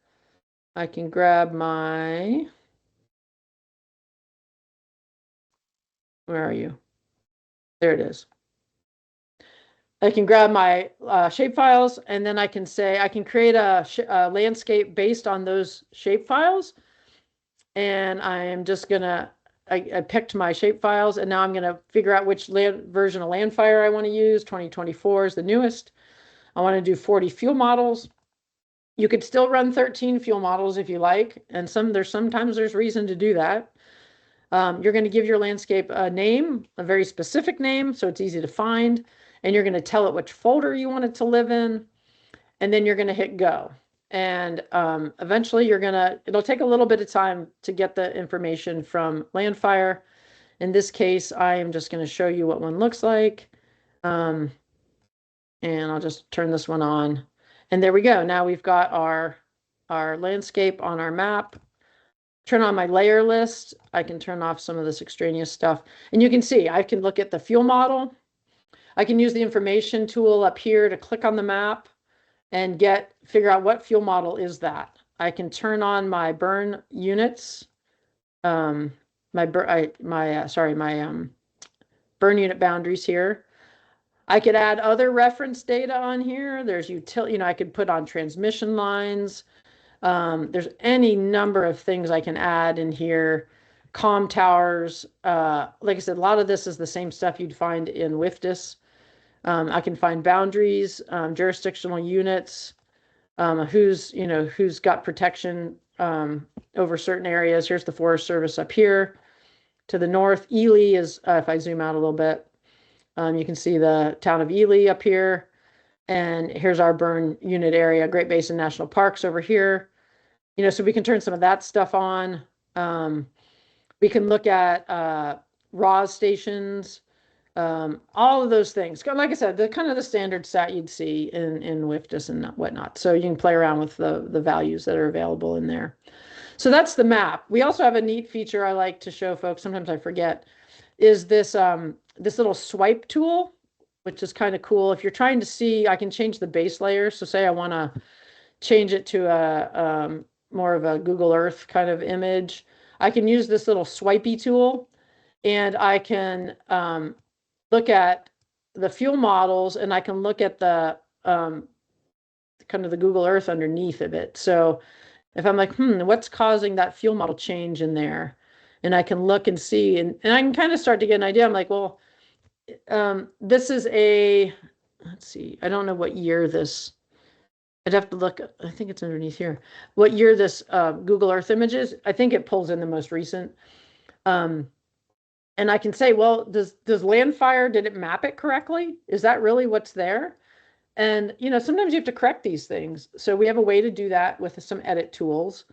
I can grab where are you? There it is. I can grab my shape files and then I can create a landscape based on those shape files. And I am just gonna, I picked my shape files and now I'm gonna figure out which version of Landfire I want to use. 2024 is the newest. I want to do 40 fuel models. You could still run 13 fuel models if you like, and sometimes there's reason to do that. You're going to give your landscape a name, a very specific name, so it's easy to find, and you're going to tell it which folder you want it to live in, and then you're going to hit go. And eventually it'll take a little bit of time to get the information from Landfire. In this case, I am just going to show you what one looks like. And I'll just turn this one on. And there we go. Now we've got our landscape on our map. Turn on my layer list. I can turn off some of this extraneous stuff. And you can see, I can look at the fuel model. I can use the information tool up here to click on the map and figure out what fuel model is that. I can turn on my burn units, my burn unit boundaries here. I could add other reference data on here. There's utility, I could put on transmission lines. There's any number of things I can add in here. Comm towers. Like I said, a lot of this is the same stuff you'd find in WFDS. I can find boundaries, jurisdictional units, who's got protection over certain areas. Here's the Forest Service up here. To the north, Ely is, if I zoom out a little bit, you can see the town of Ely up here. And here's our burn unit area, Great Basin National Parks over here. So we can turn some of that stuff on. We can look at RAWS stations, all of those things. Like I said, the kind of the standard stat you'd see in WFDS and whatnot. So you can play around with the values that are available in there. So that's the map. We also have a neat feature I like to show folks. Sometimes I forget, is this this little swipe tool, which is kind of cool. If you're trying to see, I can change the base layer. So say I want to change it to a more of a Google Earth kind of image. I can use this little swipey tool, and I can look at the fuel models, and I can look at the kind of the Google Earth underneath of it. So if I'm like, what's causing that fuel model change in there? And I can look and see, and I can kind of start to get an idea. I'm like, well, this is let's see, I don't know what year this, I'd have to look, I think it's underneath here, what year this Google Earth image is. I think it pulls in the most recent. And I can say, well, does Landfire, did it map it correctly? Is that really what's there? And, sometimes you have to correct these things. So we have a way to do that with some edit tools.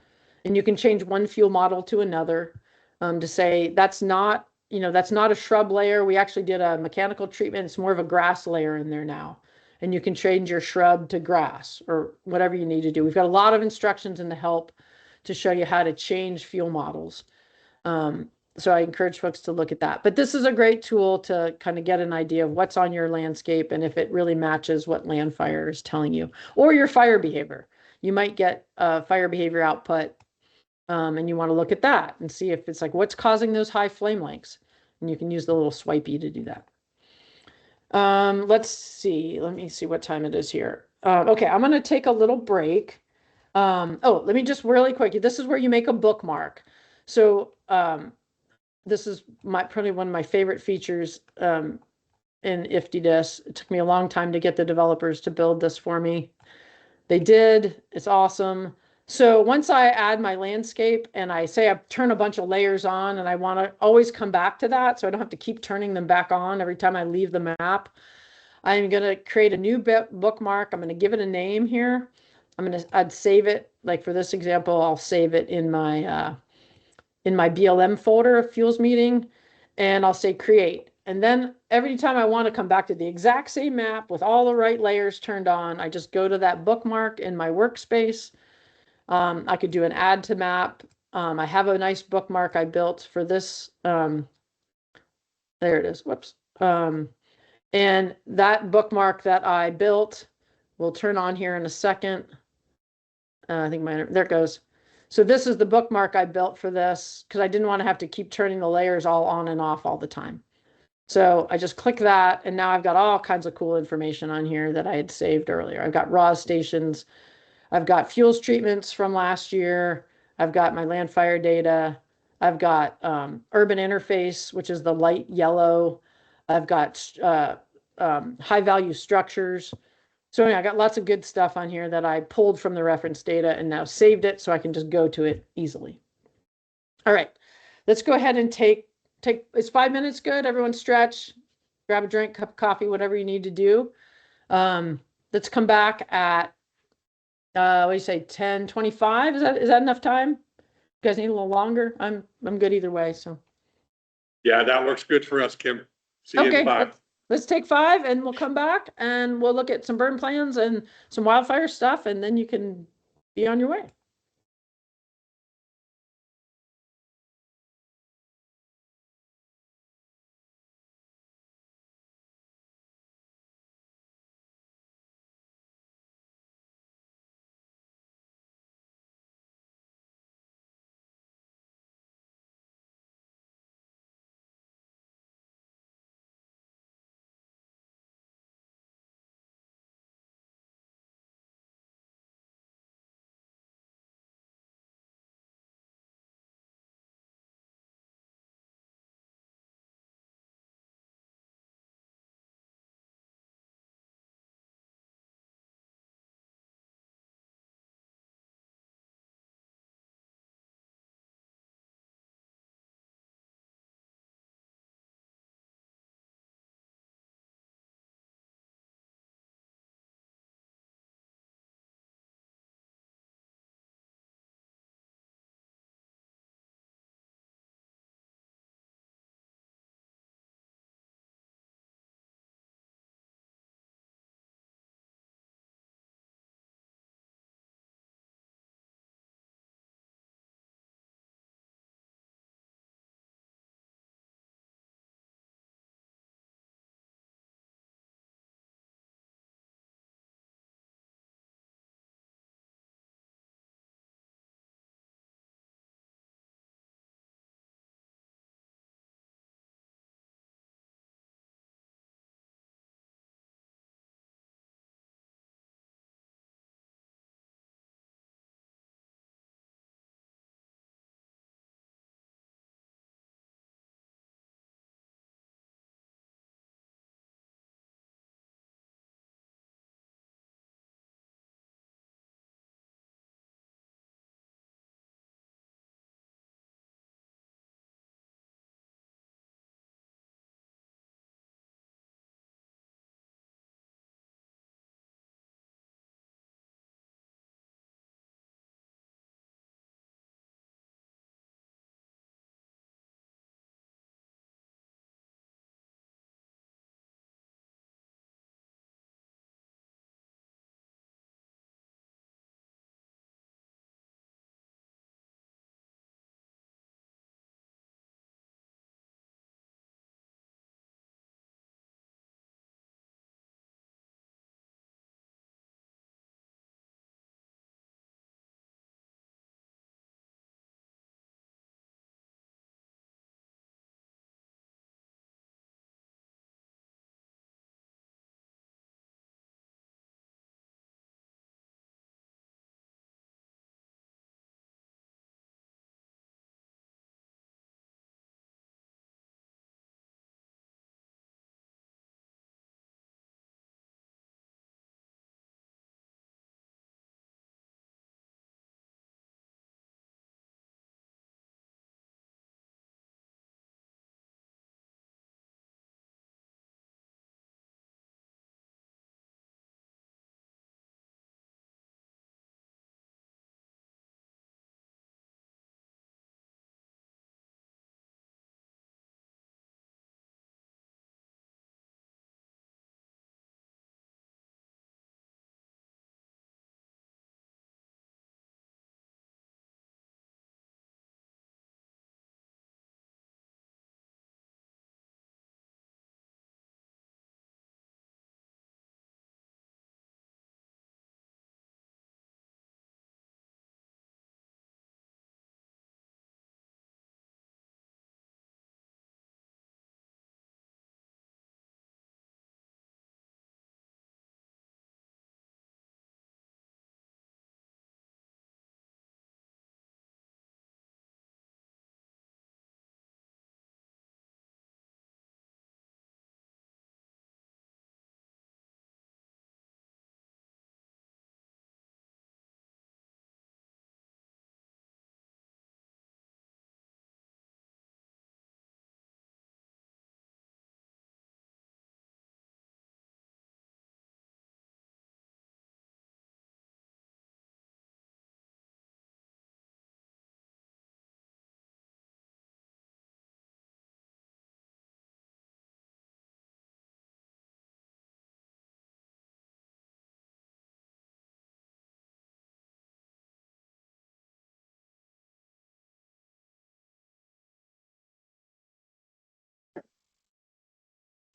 And you can change one fuel model to another to say, that's not a shrub layer. We actually did a mechanical treatment. It's more of a grass layer in there now. And you can change your shrub to grass or whatever you need to do. We've got a lot of instructions in the help to show you how to change fuel models. So I encourage folks to look at that. But this is a great tool to kind of get an idea of what's on your landscape and if it really matches what Landfire is telling you, or your fire behavior. You might get a fire behavior output, and you want to look at that and see if it's like, what's causing those high flame lengths? And you can use the little swipey to do that. Let's see. Let me see what time it is here. Okay, I'm going to take a little break. Let me just really quick. This is where you make a bookmark. So this is probably one of my favorite features in IFTDSS. It took me a long time to get the developers to build this for me. They did. It's awesome. So once I add my landscape and I say I turn a bunch of layers on, and I want to always come back to that so I don't have to keep turning them back on every time I leave the map, I'm going to create a new bookmark. I'm going to give it a name here. I'd save it. Like for this example, I'll save it in my BLM folder of fuels meeting, and I'll say create. And then every time I want to come back to the exact same map with all the right layers turned on, I just go to that bookmark in my workspace. I could do an add to map. I have a nice bookmark I built for this. There it is. Whoops. And that bookmark that I built will turn on here in a second. I think there it goes. So this is the bookmark I built for this because I didn't want to have to keep turning the layers all on and off all the time. So I just click that, and now I've got all kinds of cool information on here that I had saved earlier. I've got RAW stations. I've got fuels treatments from last year. I've got my Landfire data. I've got urban interface, which is the light yellow. I've got high value structures. So anyway, I got lots of good stuff on here that I pulled from the reference data and now saved it so I can just go to it easily. All right, let's go ahead and take, is 5 minutes good? Everyone stretch, grab a drink, cup of coffee, whatever you need to do. Let's come back at, what do you say, 10:25? Is that enough time? You guys need a little longer? I'm good either way, so. Yeah, that works good for us, Kim. See you in 5. let's take 5 and we'll come back and we'll look at some burn plans and some wildfire stuff, and then you can be on your way.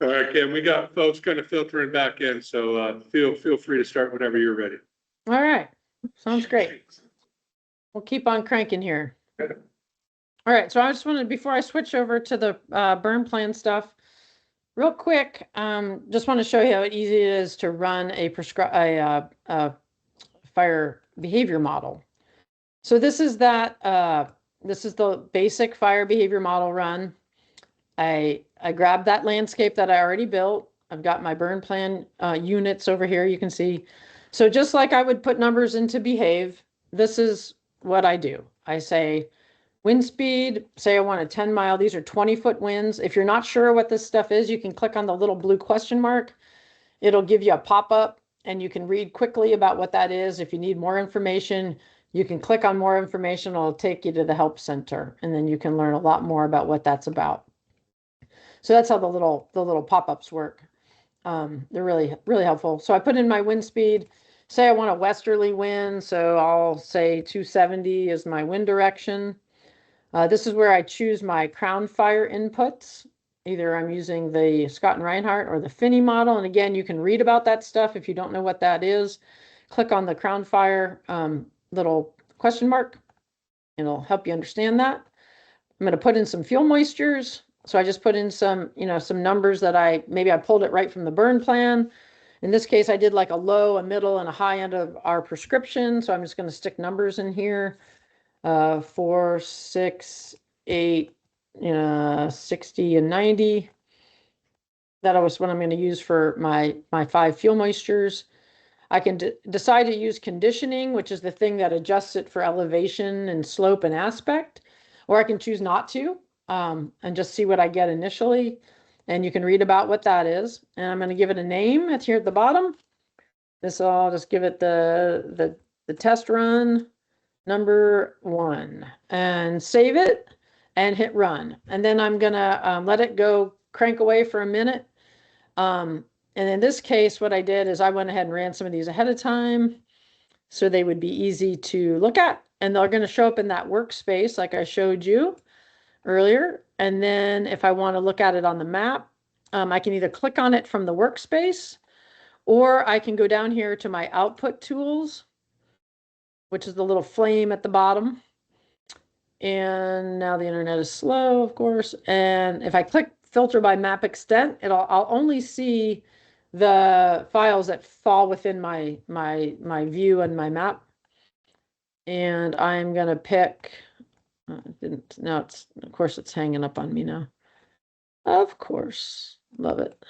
All right, Kim, we got folks kind of filtering back in, so feel free to start whenever you're ready. All right, sounds great. We'll keep on cranking here. Okay. All right, so I just wanted, before I switch over to the burn plan stuff, real quick, just want to show you how easy it is to run a fire behavior model. So this is that, this is the basic fire behavior model run. I grabbed that landscape that I already built. I've got my burn plan units over here, you can see. So just like I would put numbers into behave, this is what I do. I say wind speed, say I want a 10-mile, these are 20-foot winds. If you're not sure what this stuff is, you can click on the little blue question mark. It'll give you a pop-up and you can read quickly about what that is. If you need more information, you can click on more information. It'll take you to the help center and then you can learn a lot more about what that's about. So that's how the little pop-ups work. They're really, really helpful. So I put in my wind speed. Say I want a westerly wind, so I'll say 270 is my wind direction. This is where I choose my crown fire inputs. Either I'm using the Scott and Reinhardt or the Finney model. And again, you can read about that stuff if you don't know what that is. Click on the crown fire little question mark. It'll help you understand that. I'm going to put in some fuel moistures. So I just put in some, some numbers that maybe I pulled it right from the burn plan. In this case, I did like a low, a middle, and a high end of our prescription. So I'm just going to stick numbers in here. 4, 6, 8, 60, and 90. That was what I'm going to use for my 5 fuel moistures. I can decide to use conditioning, which is the thing that adjusts it for elevation and slope and aspect, or I can choose not to. And just see what I get initially. And you can read about what that is. And I'm going to give it a name. It's here at the bottom. I'll just give it the test run number 1 and save it and hit run. And then I'm going to let it go crank away for a minute. And in this case, what I did is I went ahead and ran some of these ahead of time so they would be easy to look at. And they're going to show up in that workspace like I showed you earlier. And then if I want to look at it on the map, I can either click on it from the workspace or I can go down here to my output tools, which is the little flame at the bottom. And now the internet is slow, of course. And if I click filter by map extent, I'll only see the files that fall within my view and my map. And I'm going to pick now of course it's hanging up on me now. Of course, love it.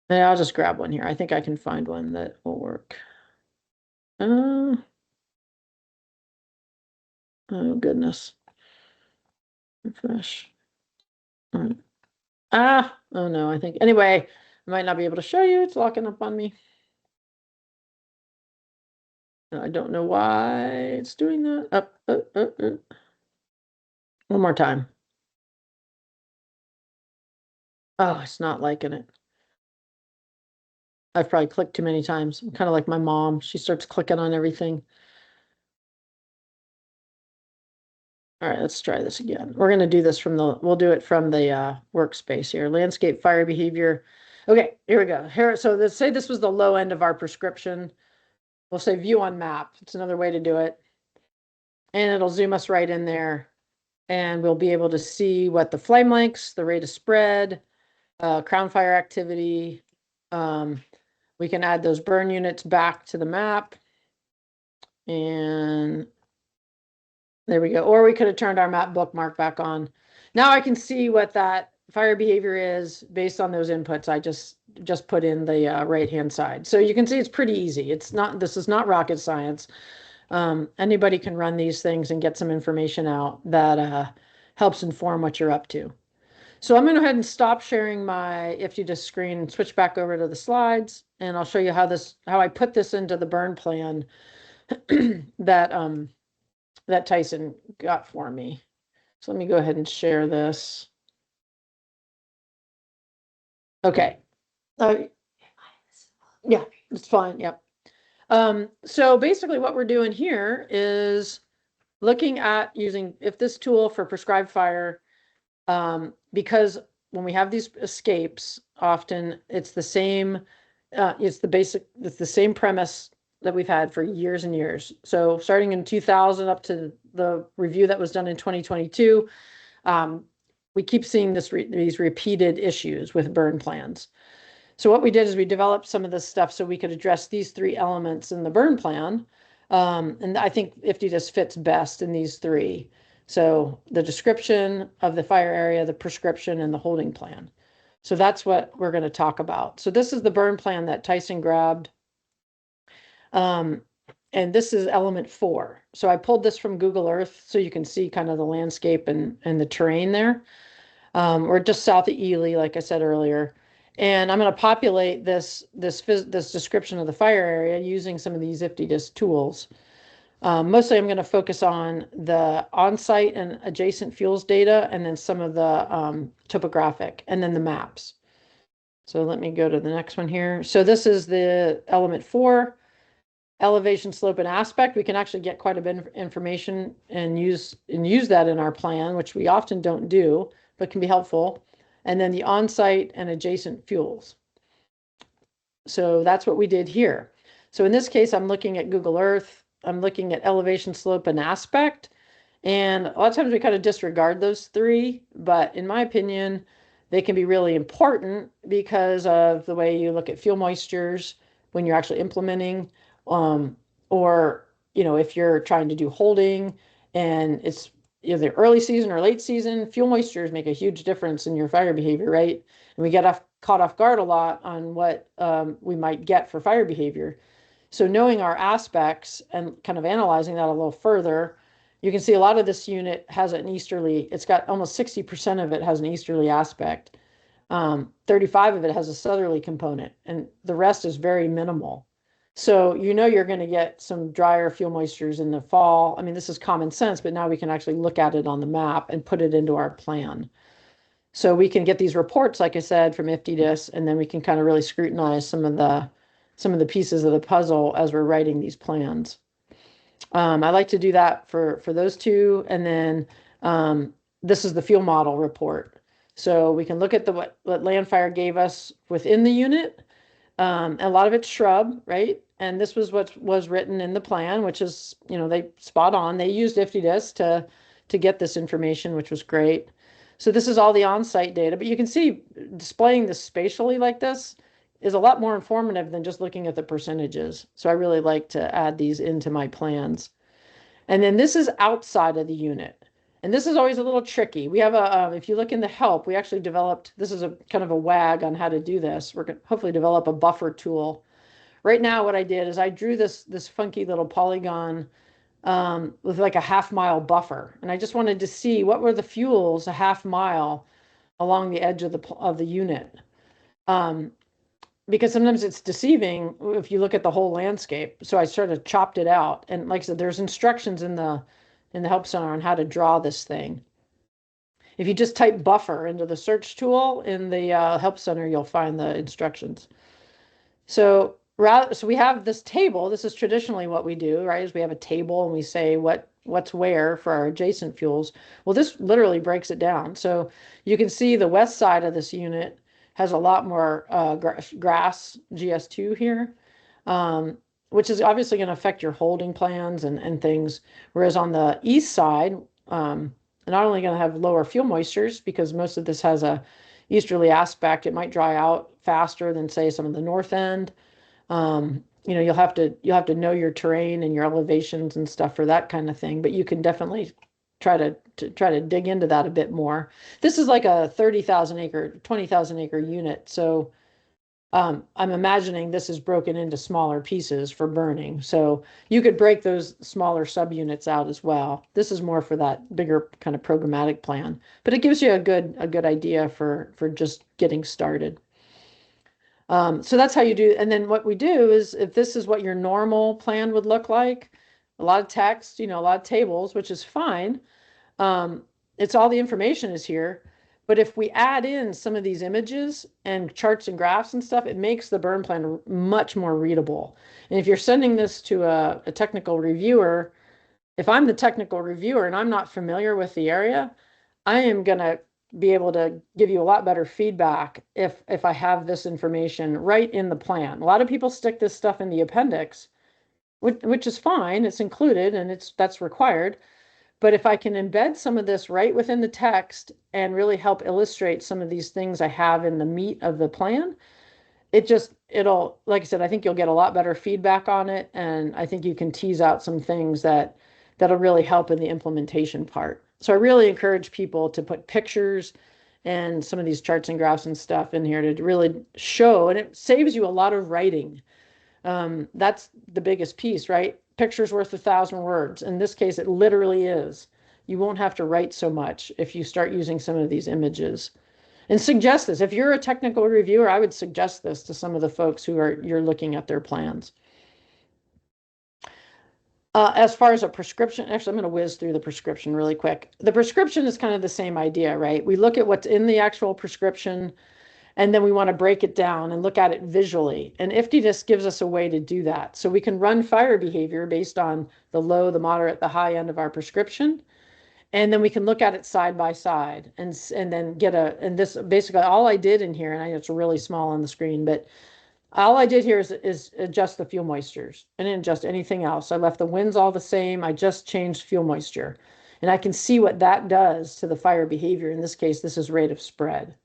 Yeah, I'll just grab one here. I think I can find one that will work. Oh goodness. Refresh. All right. Oh no, I think anyway, I might not be able to show you. It's locking up on me. I don't know why it's doing that. One more time. Oh, it's not liking it. I've probably clicked too many times. I'm kind of like my mom. She starts clicking on everything. All right, let's try this again. We're going to do this we'll do it from the workspace here. Landscape fire behavior. Okay, here we go. Here, so let's say this was the low end of our prescription. We'll say view on map. It's another way to do it. And it'll zoom us right in there. And we'll be able to see what the flame lengths, the rate of spread, crown fire activity. We can add those burn units back to the map. And there we go. Or we could have turned our map bookmark back on. Now I can see what that fire behavior is based on those inputs I just put in the right-hand side. So you can see it's pretty easy. This is not rocket science. Anybody can run these things and get some information out that helps inform what you're up to. So I'm going to go ahead and stop sharing my IFTDSS screen and switch back over to the slides, and I'll show you how I put this into the burn plan that that Tyson got for me. So let me go ahead and share this. Okay. Yeah, it's fine. Yep. So basically what we're doing here is looking at using this tool for prescribed fire. because when we have these escapes, often it's the same, it's the same premise that we've had for years and years. So starting in 2000 up to the review that was done in 2022, we keep seeing these repeated issues with burn plans. So what we did is we developed some of this stuff so we could address these three elements in the burn plan. And I think IFTDSS fits best in these three. So the description of the fire area, the prescription, and the holding plan. So that's what we're going to talk about. So this is the burn plan that Tyson grabbed. And this is element 4. So I pulled this from Google Earth so you can see kind of the landscape and the terrain there. We're just south of Ely, like I said earlier. And I'm going to populate this description of the fire area using some of these IFTDSS tools. Mostly I'm going to focus on the on-site and adjacent fuels data, and then some of the topographic, and then the maps. So let me go to the next one here. So this is the element 4, elevation, slope, and aspect. We can actually get quite a bit of information and use that in our plan, which we often don't do, but can be helpful. And then the on-site and adjacent fuels. So that's what we did here. So in this case, I'm looking at Google Earth. I'm looking at elevation, slope, and aspect. And a lot of times we kind of disregard those three, but in my opinion, they can be really important because of the way you look at fuel moistures when you're actually implementing, or, if you're trying to do holding and it's either early season or late season, fuel moistures make a huge difference in your fire behavior, right? And we get caught off guard a lot on what we might get for fire behavior. So knowing our aspects and kind of analyzing that a little further, you can see a lot of this unit has an easterly, it's got almost 60% of it has an easterly aspect. 35 of it has a southerly component, and the rest is very minimal. So you're going to get some drier fuel moistures in the fall. I mean, this is common sense, but now we can actually look at it on the map and put it into our plan. So we can get these reports, like I said, from IFTDSS, and then we can kind of really scrutinize some of the pieces of the puzzle as we're writing these plans. I like to do that for those two, and then this is the fuel model report. So we can look at what Landfire gave us within the unit. A lot of it's shrub, right? And this was what was written in the plan, which is, they spot on. They used IFTDSS to get this information, which was great. So this is all the on-site data, but you can see displaying this spatially like this is a lot more informative than just looking at the percentages. So I really like to add these into my plans. And then this is outside of the unit. And this is always a little tricky. We have if you look in the help, we actually developed, this is a kind of a WAG on how to do this. We're going to hopefully develop a buffer tool. Right now, what I did is I drew this funky little polygon with like a half-mile buffer. And I just wanted to see what were the fuels a half mile along the edge of the unit. Because sometimes it's deceiving if you look at the whole landscape. So I sort of chopped it out. And like I said, there's instructions in the Help Center on how to draw this thing. If you just type buffer into the search tool in the Help Center, you'll find the instructions. So we have this table. This is traditionally what we do, right? Is we have a table and we say what's where for our adjacent fuels. Well, this literally breaks it down. So you can see the west side of this unit has a lot more grass, GS2 here, which is obviously going to affect your holding plans and things. Whereas on the east side, not only going to have lower fuel moistures because most of this has a easterly aspect, it might dry out faster than say some of the north end. You'll have to know your terrain and your elevations and stuff for that kind of thing, but you can definitely try to dig into that a bit more. This is like a 30,000 acre, 20,000 acre unit. So I'm imagining this is broken into smaller pieces for burning. So you could break those smaller subunits out as well. This is more for that bigger kind of programmatic plan, but it gives you a good idea for just getting started. So that's how you do. And then what we do is if this is what your normal plan would look like, a lot of text, a lot of tables, which is fine. It's all the information is here. But if we add in some of these images and charts and graphs and stuff, it makes the burn plan much more readable. And if you're sending this to a technical reviewer, if I'm the technical reviewer and I'm not familiar with the area, I am going to be able to give you a lot better feedback if I have this information right in the plan. A lot of people stick this stuff in the appendix, which is fine. It's included and that's required. But if I can embed some of this right within the text and really help illustrate some of these things I have in the meat of the plan, it'll, like I said, I think you'll get a lot better feedback on it. And I think you can tease out some things that'll really help in the implementation part. So I really encourage people to put pictures and some of these charts and graphs and stuff in here to really show, and it saves you a lot of writing. That's the biggest piece, right? Picture's worth 1,000 words. In this case, it literally is. You won't have to write so much if you start using some of these images. And suggest this. If you're a technical reviewer, I would suggest this to some of the folks you're looking at their plans. As far as a prescription, actually, I'm going to whiz through the prescription really quick. The prescription is kind of the same idea, right? We look at what's in the actual prescription, and then we want to break it down and look at it visually. And IFTDSS gives us a way to do that. So we can run fire behavior based on the low, the moderate, the high end of our prescription. And then we can look at it side by side and then and this basically all I did in here, and I know it's really small on the screen, but all I did here is adjust the fuel moistures. I didn't adjust anything else. I left the winds all the same. I just changed fuel moisture. And I can see what that does to the fire behavior. In this case, this is rate of spread.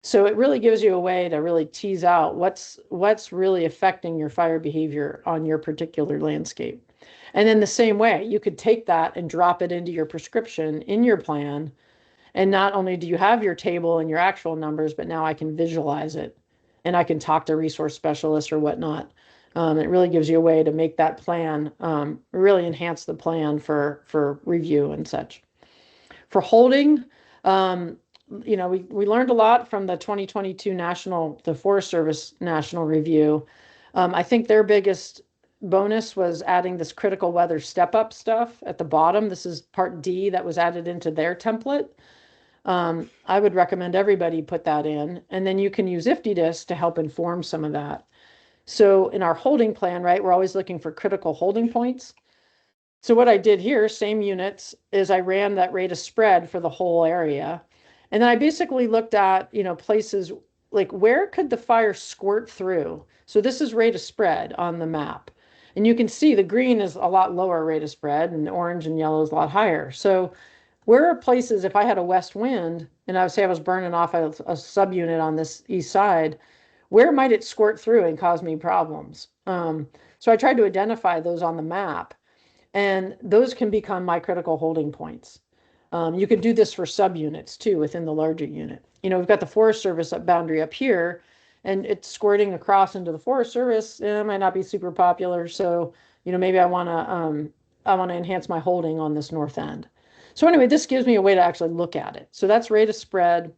So it really gives you a way to really tease out what's really affecting your fire behavior on your particular landscape. And in the same way, you could take that and drop it into your prescription in your plan. And not only do you have your table and your actual numbers, but now I can visualize it and I can talk to resource specialists or whatnot. It really gives you a way to make that plan, really enhance the plan for review and such. For holding, we learned a lot from the 2022 the Forest Service National Review. I think their biggest bonus was adding this critical weather step-up stuff at the bottom. This is part D that was added into their template. I would recommend everybody put that in, and then you can use IFTDSS to help inform some of that. So in our holding plan, right, we're always looking for critical holding points. So what I did here, same units, is I ran that rate of spread for the whole area. And then I basically looked at, places like where could the fire squirt through? So this is rate of spread on the map. And you can see the green is a lot lower rate of spread and the orange and yellow is a lot higher. So where are places, if I had a west wind and I was burning off a subunit on this east side, where might it squirt through and cause me problems? So I tried to identify those on the map, and those can become my critical holding points. You could do this for subunits too within the larger unit. We've got the Forest Service boundary up here, and it's squirting across into the Forest Service. It might not be super popular, so maybe I want to enhance my holding on this north end. So anyway, this gives me a way to actually look at it. So that's rate of spread.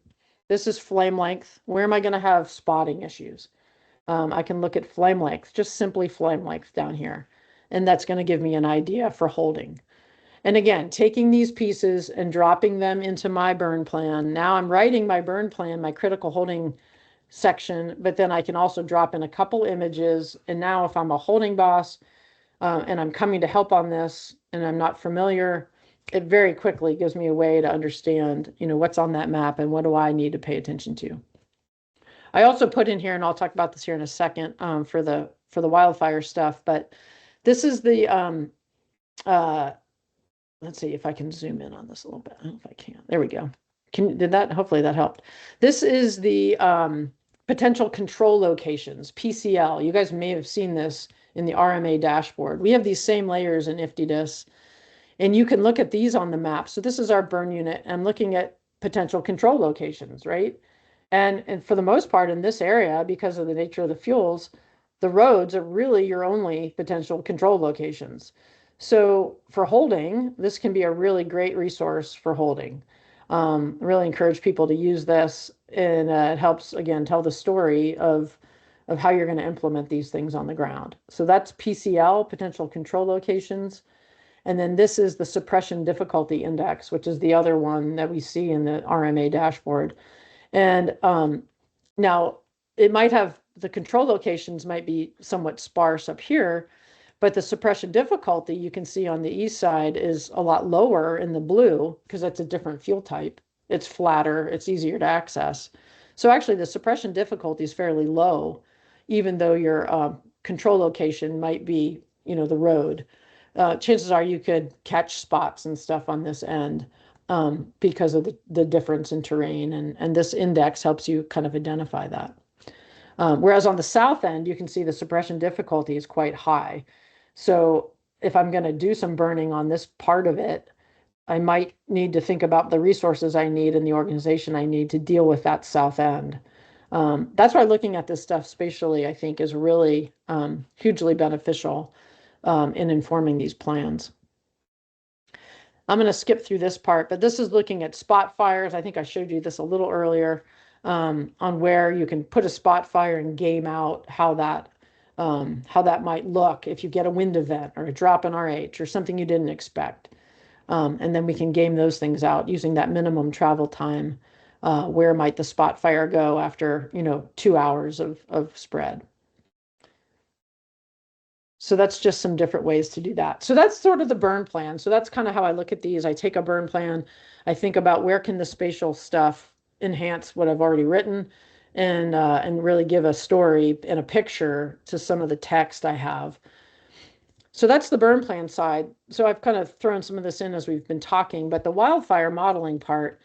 This is flame length. Where am I going to have spotting issues? I can look at flame length, just simply flame length down here, and that's going to give me an idea for holding. And again, taking these pieces and dropping them into my burn plan. Now I'm writing my burn plan, my critical holding section, but then I can also drop in a couple images. And now if I'm a holding boss and I'm coming to help on this and I'm not familiar, it very quickly gives me a way to understand, what's on that map and what do I need to pay attention to. I also put in here, and I'll talk about this here in a second for the wildfire stuff, but this is the let's see if I can zoom in on this a little bit. I don't know if I can. There we go. Hopefully that helped. This is the potential control locations, PCL. You guys may have seen this in the RMA dashboard. We have these same layers in IFTDSS, and you can look at these on the map. So this is our burn unit. I'm looking at potential control locations, right? And for the most part in this area, because of the nature of the fuels, the roads are really your only potential control locations. So for holding, this can be a really great resource for holding. I really encourage people to use this, and it helps, again, tell the story of how you're going to implement these things on the ground. So that's PCL, potential control locations. And then this is the suppression difficulty index, which is the other one that we see in the RMA dashboard. And now it might have, the control locations might be somewhat sparse up here, but the suppression difficulty you can see on the east side is a lot lower in the blue because that's a different fuel type. it's flatter, it's easier to access. So actually the suppression difficulty is fairly low, even though your control location might be, the road. Chances are you could catch spots and stuff on this end because of the difference in terrain, and this index helps you kind of identify that. Whereas on the south end, you can see the suppression difficulty is quite high. So if I'm going to do some burning on this part of it, I might need to think about the resources I need and the organization I need to deal with that south end. That's why looking at this stuff spatially, I think, is really hugely beneficial in informing these plans. I'm going to skip through this part, but this is looking at spot fires. I think I showed you this a little earlier on where you can put a spot fire and game out how that might look if you get a wind event or a drop in RH or something you didn't expect. And then we can game those things out using that minimum travel time. Where might the spot fire go after, 2 hours of spread? So that's just some different ways to do that. So that's sort of the burn plan. So that's kind of how I look at these. I take a burn plan. I think about where can the spatial stuff enhance what I've already written and really give a story and a picture to some of the text I have. So that's the burn plan side. So I've kind of thrown some of this in as we've been talking, but the wildfire modeling part,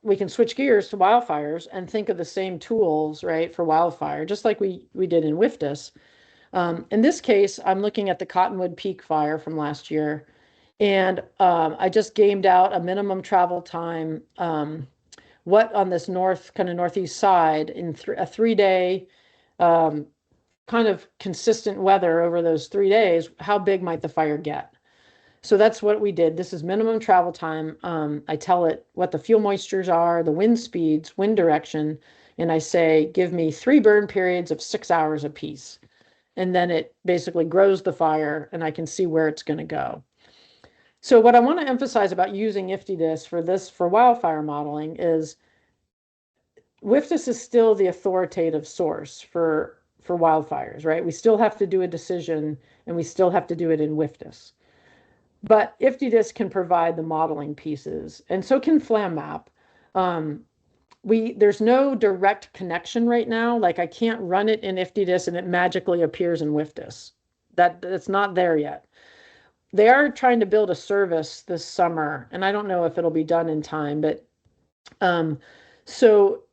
we can switch gears to wildfires and think of the same tools, right, for wildfire, just like we did in WFTDS. In this case, I'm looking at the Cottonwood Peak fire from last year, and I just gamed out a minimum travel time, what on this northeast side in a 3-day kind of consistent weather over those 3 days, how big might the fire get? So that's what we did. This is minimum travel time. I tell it what the fuel moistures are, the wind speeds, wind direction, and I say, give me 3 burn periods of 6 hours apiece. And then it basically grows the fire and I can see where it's going to go. So what I want to emphasize about using IFTDSS for wildfire modeling is WFTDS is still the authoritative source for wildfires, right? We still have to do a decision and we still have to do it in WFTDS. But IFTDSS can provide the modeling pieces, and so can FlamMap. There's no direct connection right now. Like I can't run it in IFTDSS and it magically appears in WFTDS. That's not there yet. They are trying to build a service this summer, and I don't know if it'll be done in time, but so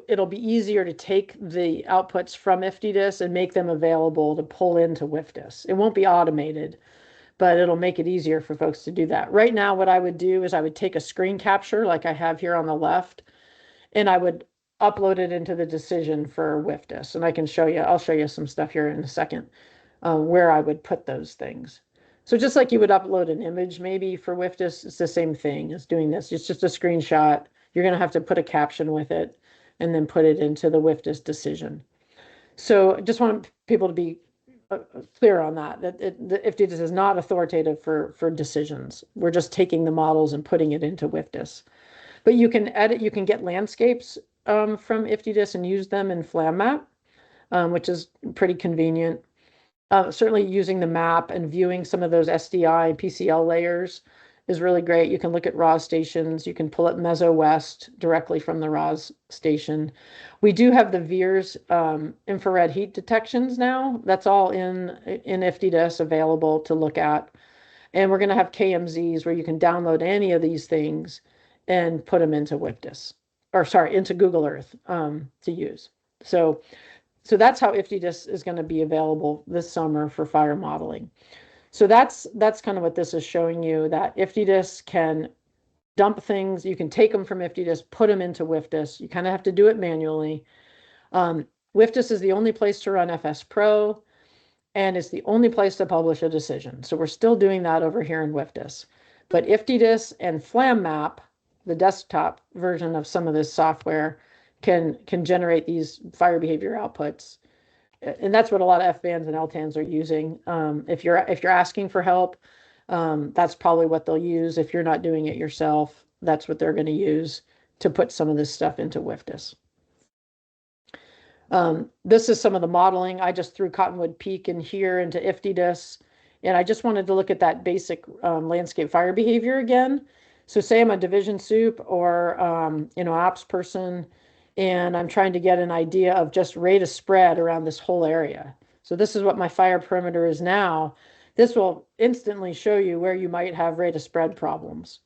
it'll be easier to take the outputs from IFTDSS and make them available to pull into WFTDS. It won't be automated, but it'll make it easier for folks to do that. Right now, what I would do is I would take a screen capture like I have here on the left, and I would upload it into the decision for WFTDS. And I'll show you some stuff here in a second where I would put those things. So just like you would upload an image maybe for WFTDS, it's the same thing as doing this. It's just a screenshot. You're going to have to put a caption with it and then put it into the WFTDS decision. So I just want people to be clear on that the IFTDSS is not authoritative for decisions. We're just taking the models and putting it into WFTDS. But you can get landscapes from IFTDSS and use them in FlamMap, which is pretty convenient. Certainly using the map and viewing some of those SDI and PCL layers is really great. You can look at RAS stations. You can pull up Meso West directly from the RAS station. We do have the VIIRS infrared heat detections now. That's all in IFTDSS available to look at. And we're going to have KMZs where you can download any of these things and put them into WFTDSS, into Google Earth to use. So that's how IFTDSS is going to be available this summer for fire modeling. So that's kind of what this is showing you, that IFTDSS can dump things. You can take them from IFTDSS, put them into WFTDSS. You kind of have to do it manually. WFTDSS is the only place to run FS Pro, and it's the only place to publish a decision. So we're still doing that over here in WFTDSS. But IFTDSS and FlamMap, the desktop version of some of this software, can generate these fire behavior outputs. And that's what a lot of FBANs and LTANs are using. If you're asking for help, that's probably what they'll use. If you're not doing it yourself, that's what they're going to use to put some of this stuff into WFTDSS. This is some of the modeling. I just threw Cottonwood Peak in here into IFTDSS, and I just wanted to look at that basic landscape fire behavior again. So say I'm a division soup or, ops person, and I'm trying to get an idea of just rate of spread around this whole area. So this is what my fire perimeter is now. This will instantly show you where you might have rate of spread problems.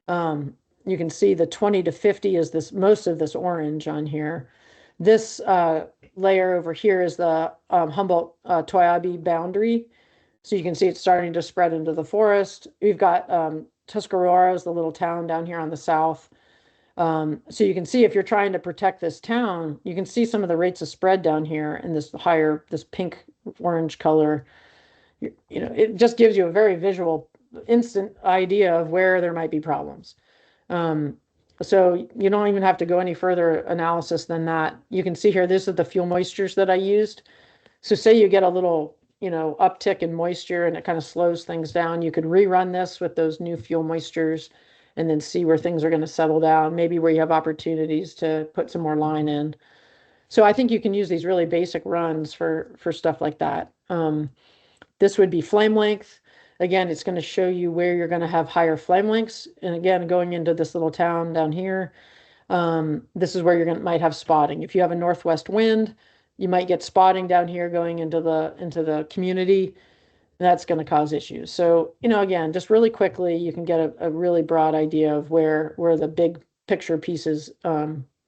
You can see the 20 to 50 is most of this orange on here. This layer over here is the Humboldt-Toyabe boundary. So you can see it's starting to spread into the forest. We've got Tuscarora is the little town down here on the south. So you can see if you're trying to protect this town, you can see some of the rates of spread down here in this pink orange color. It just gives you a very visual, instant idea of where there might be problems. So you don't even have to go any further analysis than that. You can see here, this is the fuel moistures that I used. So say you get a little, uptick in moisture and it kind of slows things down. You could rerun this with those new fuel moistures and then see where things are going to settle down, maybe where you have opportunities to put some more line in. So I think you can use these really basic runs for stuff like that. This would be flame length. Again, it's going to show you where you're going to have higher flame lengths. And again, going into this little town down here, this is where you're might have spotting. If you have a northwest wind, you might get spotting down here going into the community. That's going to cause issues. So, again, just really quickly, you can get a really broad idea of where the big picture pieces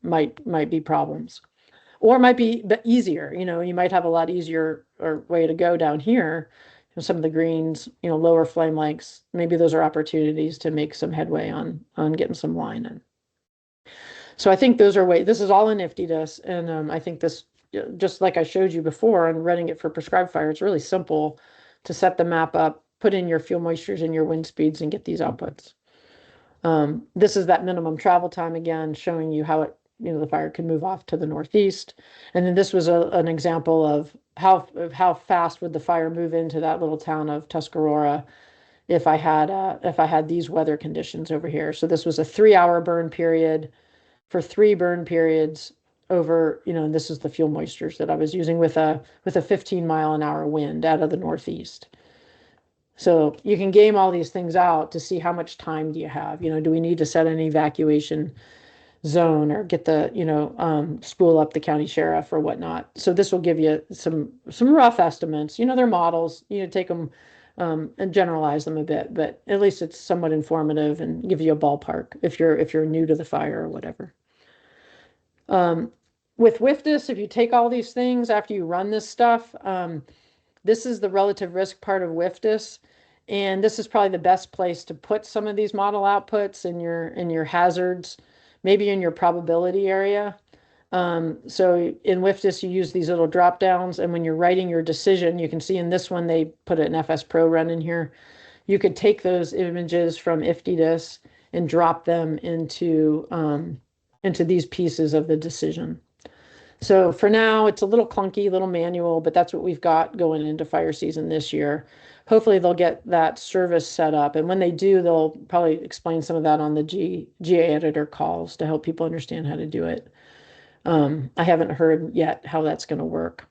might be problems, or might be easier. You might have a lot easier or way to go down here. Some of the greens, lower flame lengths. Maybe those are opportunities to make some headway on getting some line in. So I think those are this is all in IFTDSS, and I think this, just like I showed you before on running it for prescribed fire, it's really simple to set the map up, put in your fuel moistures and your wind speeds, and get these outputs. This is that minimum travel time again, showing you how the fire can move off to the northeast. And then this was an example of how fast would the fire move into that little town of Tuscarora if I had these weather conditions over here. So this was a 3-hour burn period for 3 burn periods over, and this is the fuel moistures that I was using with a 15-mile-an-hour wind out of the northeast. So you can game all these things out to see how much time do you have. Do we need to set an evacuation zone or get the, spool up the county sheriff or whatnot. So this will give you some rough estimates. They're models. Take them and generalize them a bit, but at least it's somewhat informative and give you a ballpark if you're new to the fire or whatever. With WFDS, if you take all these things after you run this stuff, this is the relative risk part of WFDS. And this is probably the best place to put some of these model outputs in your hazards, maybe in your probability area. So in WFDS, you use these little drop downs, and when you're writing your decision, you can see in this one, they put an FS Pro run in here. You could take those images from IFTDSS and drop them into these pieces of the decision. So for now, it's a little clunky, little manual, but that's what we've got going into fire season this year. Hopefully they'll get that service set up. And when they do, they'll probably explain some of that on the GA editor calls to help people understand how to do it. I haven't heard yet how that's going to work.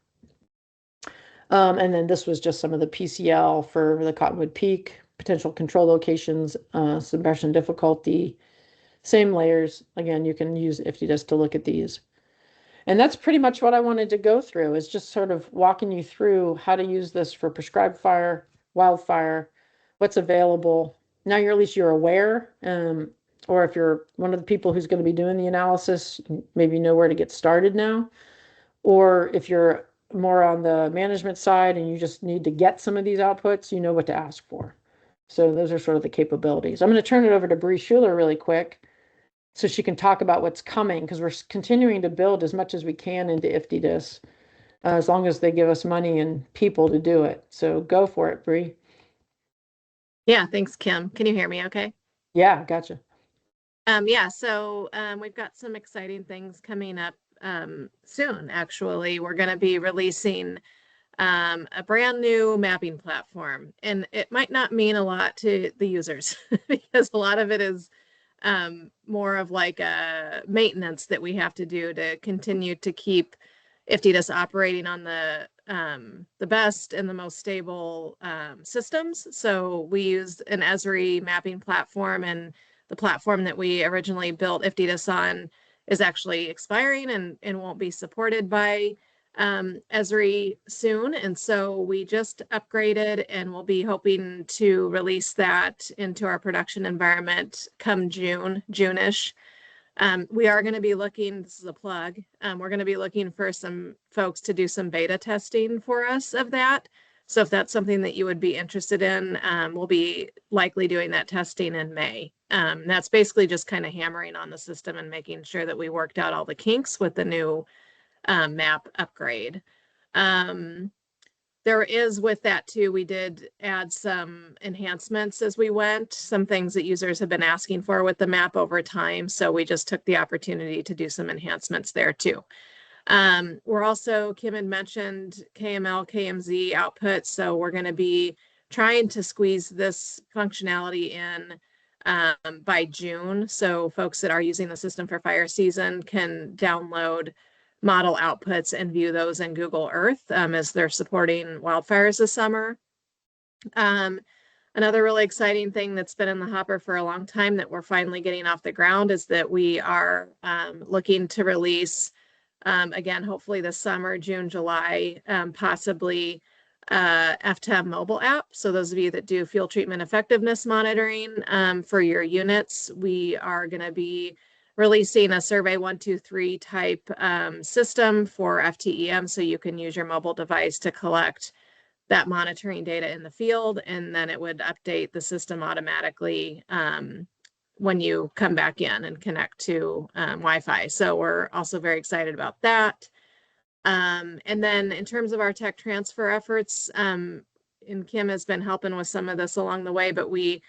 And then this was just some of the PCL for the Cottonwood Peak, potential control locations, suppression difficulty, same layers. Again, you can use IFTDSS to look at these. And that's pretty much what I wanted to go through, is just sort of walking you through how to use this for prescribed fire, wildfire, what's available. Now at least you're aware, or if you're one of the people who's going to be doing the analysis, maybe you know where to get started now. Or if you're more on the management side and you just need to get some of these outputs, you know what to ask for. So those are sort of the capabilities. I'm going to turn it over to Bree Schuler really quick, so she can talk about what's coming, because we're continuing to build as much as we can into IFTDSS, as long as they give us money and people to do it. So go for it, Bree. Yeah, thanks, Kim. Can you hear me okay? Yeah, gotcha. Yeah, so we've got some exciting things coming up soon, actually. We're going to be releasing a brand new mapping platform, and it might not mean a lot to the users because a lot of it is more of like a maintenance that we have to do to continue to keep IFTDSS operating on the best and the most stable systems. So we use an Esri mapping platform, and the platform that we originally built IFTDSS on is actually expiring and won't be supported by Esri soon. And so we just upgraded and we'll be hoping to release that into our production environment come June-ish. We are going to be looking, this is a plug, we're going to be looking for some folks to do some beta testing for us of that. So if that's something that you would be interested in, we'll be likely doing that testing in May. That's basically just kind of hammering on the system and making sure that we worked out all the kinks with the new map upgrade. There is with that too, we did add some enhancements as we went, some things that users have been asking for with the map over time. So we just took the opportunity to do some enhancements there too. We're also, Kim had mentioned KML, KMZ output. So we're going to be trying to squeeze this functionality in by June. So folks that are using the system for fire season can download model outputs and view those in Google Earth as they're supporting wildfires this summer. Another really exciting thing that's been in the hopper for a long time that we're finally getting off the ground is that we are looking to release, again, hopefully this summer, June, July, possibly FTEM mobile app. So those of you that do fuel treatment effectiveness monitoring for your units, we are going to be releasing a survey 123 type system for FTEM, so you can use your mobile device to collect that monitoring data in the field, and then it would update the system automatically when you come back in and connect to Wi-Fi. So we're also very excited about that. And then in terms of our tech transfer efforts, and Kim has been helping with some of this along the way, but we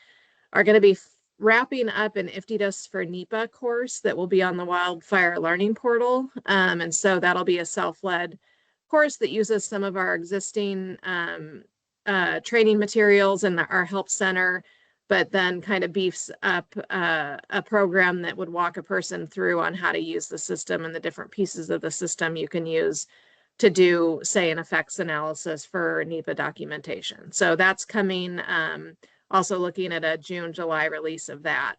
are going to be wrapping up an IFTDSS for NEPA course that will be on the Wildfire Learning Portal. And so that'll be a self-led course that uses some of our existing training materials in our help center, but then kind of beefs up a program that would walk a person through on how to use the system and the different pieces of the system you can use to do, say, an effects analysis for NEPA documentation. So that's coming. Also looking at a June, July release of that.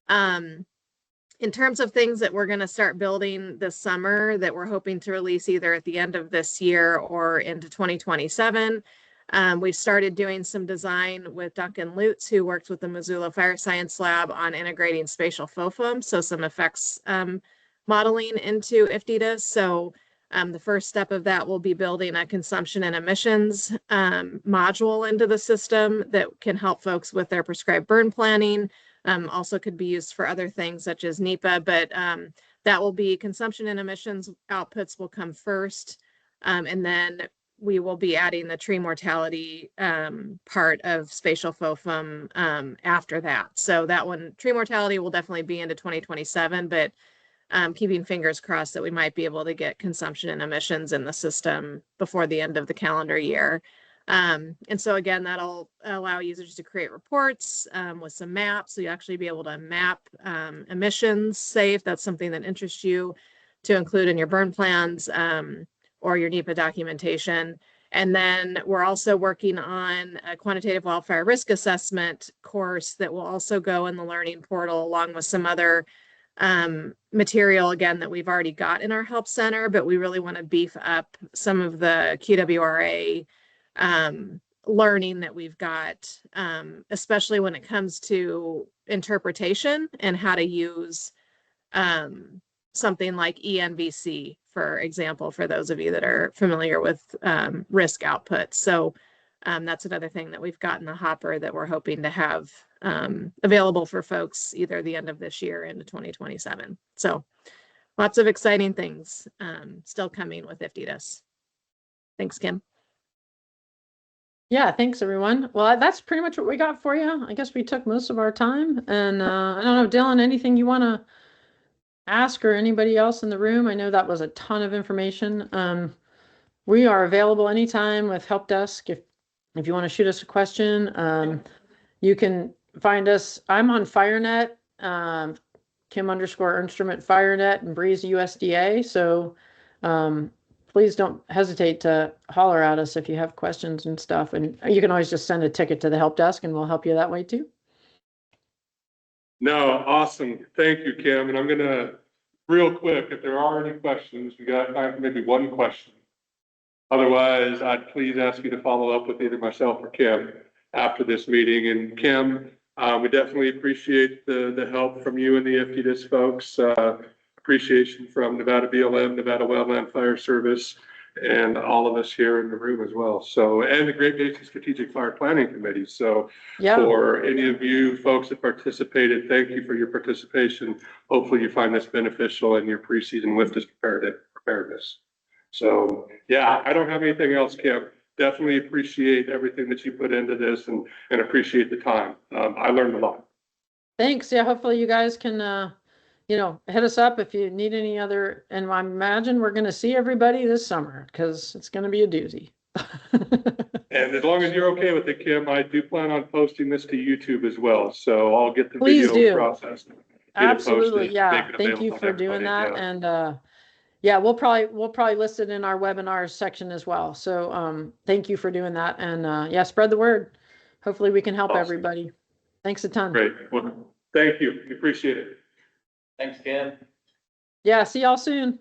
In terms of things that we're going to start building this summer that we're hoping to release either at the end of this year or into 2027, we've started doing some design with Duncan Lutz, who worked with the Missoula Fire Science Lab on integrating spatial FOFM, so some effects modeling into IFTDSS. So the first step of that will be building a consumption and emissions module into the system that can help folks with their prescribed burn planning. Also could be used for other things such as NEPA, but that will be consumption and emissions outputs will come first. And then we will be adding the tree mortality part of spatial FOFM after that. So that one, tree mortality will definitely be into 2027, but keeping fingers crossed that we might be able to get consumption and emissions in the system before the end of the calendar year. And so again, that'll allow users to create reports with some maps. So you actually be able to map emissions, say if that's something that interests you, to include in your burn plans or your NEPA documentation. And then we're also working on a quantitative wildfire risk assessment course that will also go in the learning portal along with some other material, again, that we've already got in our help center, but we really want to beef up some of the QWRA learning that we've got, especially when it comes to interpretation and how to use something like ENVC, for example, for those of you that are familiar with risk outputs. So that's another thing that we've got in the hopper that we're hoping to have available for folks either the end of this year into 2027. So lots of exciting things still coming with IFTDSS. Thanks, Kim. Yeah, thanks everyone. Well, that's pretty much what we got for you. I guess we took most of our time, and I don't know, Dylan, anything you want to ask or anybody else in the room? I know that was a ton of information. We are available anytime with help desk. If you want to shoot us a question, you can find us. I'm on FireNet, Kim_instrument FireNet, and Breeze USDA. So please don't hesitate to holler at us if you have questions and stuff. And you can always just send a ticket to the help desk and we'll help you that way too. No, awesome. Thank you, Kim. And I'm gonna, real quick, if there are any questions, we got time for maybe one question. Otherwise, I'd please ask you to follow up with either myself or Kim after this meeting. And Kim, we definitely appreciate the help from you and the IFTDSS folks. Appreciation from Nevada BLM, Nevada Wildland Fire Service, and all of us here in the room as well. So, and the Great Basin Strategic Fire Planning Committee. So Yeah, for any of you folks that participated, thank you for your participation. Hopefully you find this beneficial in your preseason with this preparedness. So yeah, I don't have anything else, Kim. Definitely appreciate everything that you put into this and appreciate the time. I learned a lot. thanks. Yeah, hopefully you guys can, you know, hit us up if you need any other, and I imagine we're gonna see everybody this summer because it's gonna be a doozy. And as long as you're okay with it, Kim, I do plan on posting this to YouTube as well. So I'll get the Please video do. processed. Absolutely, make yeah. it Thank you available for to doing everybody, that. yeah. And yeah, we'll probably list it in our webinars section as well. So thank you for doing that. And yeah, spread the word. Hopefully we can help Awesome. everybody. Thanks a ton. Great. Well, thank you. We appreciate it. Thanks, Kim. Yeah, see y'all soon.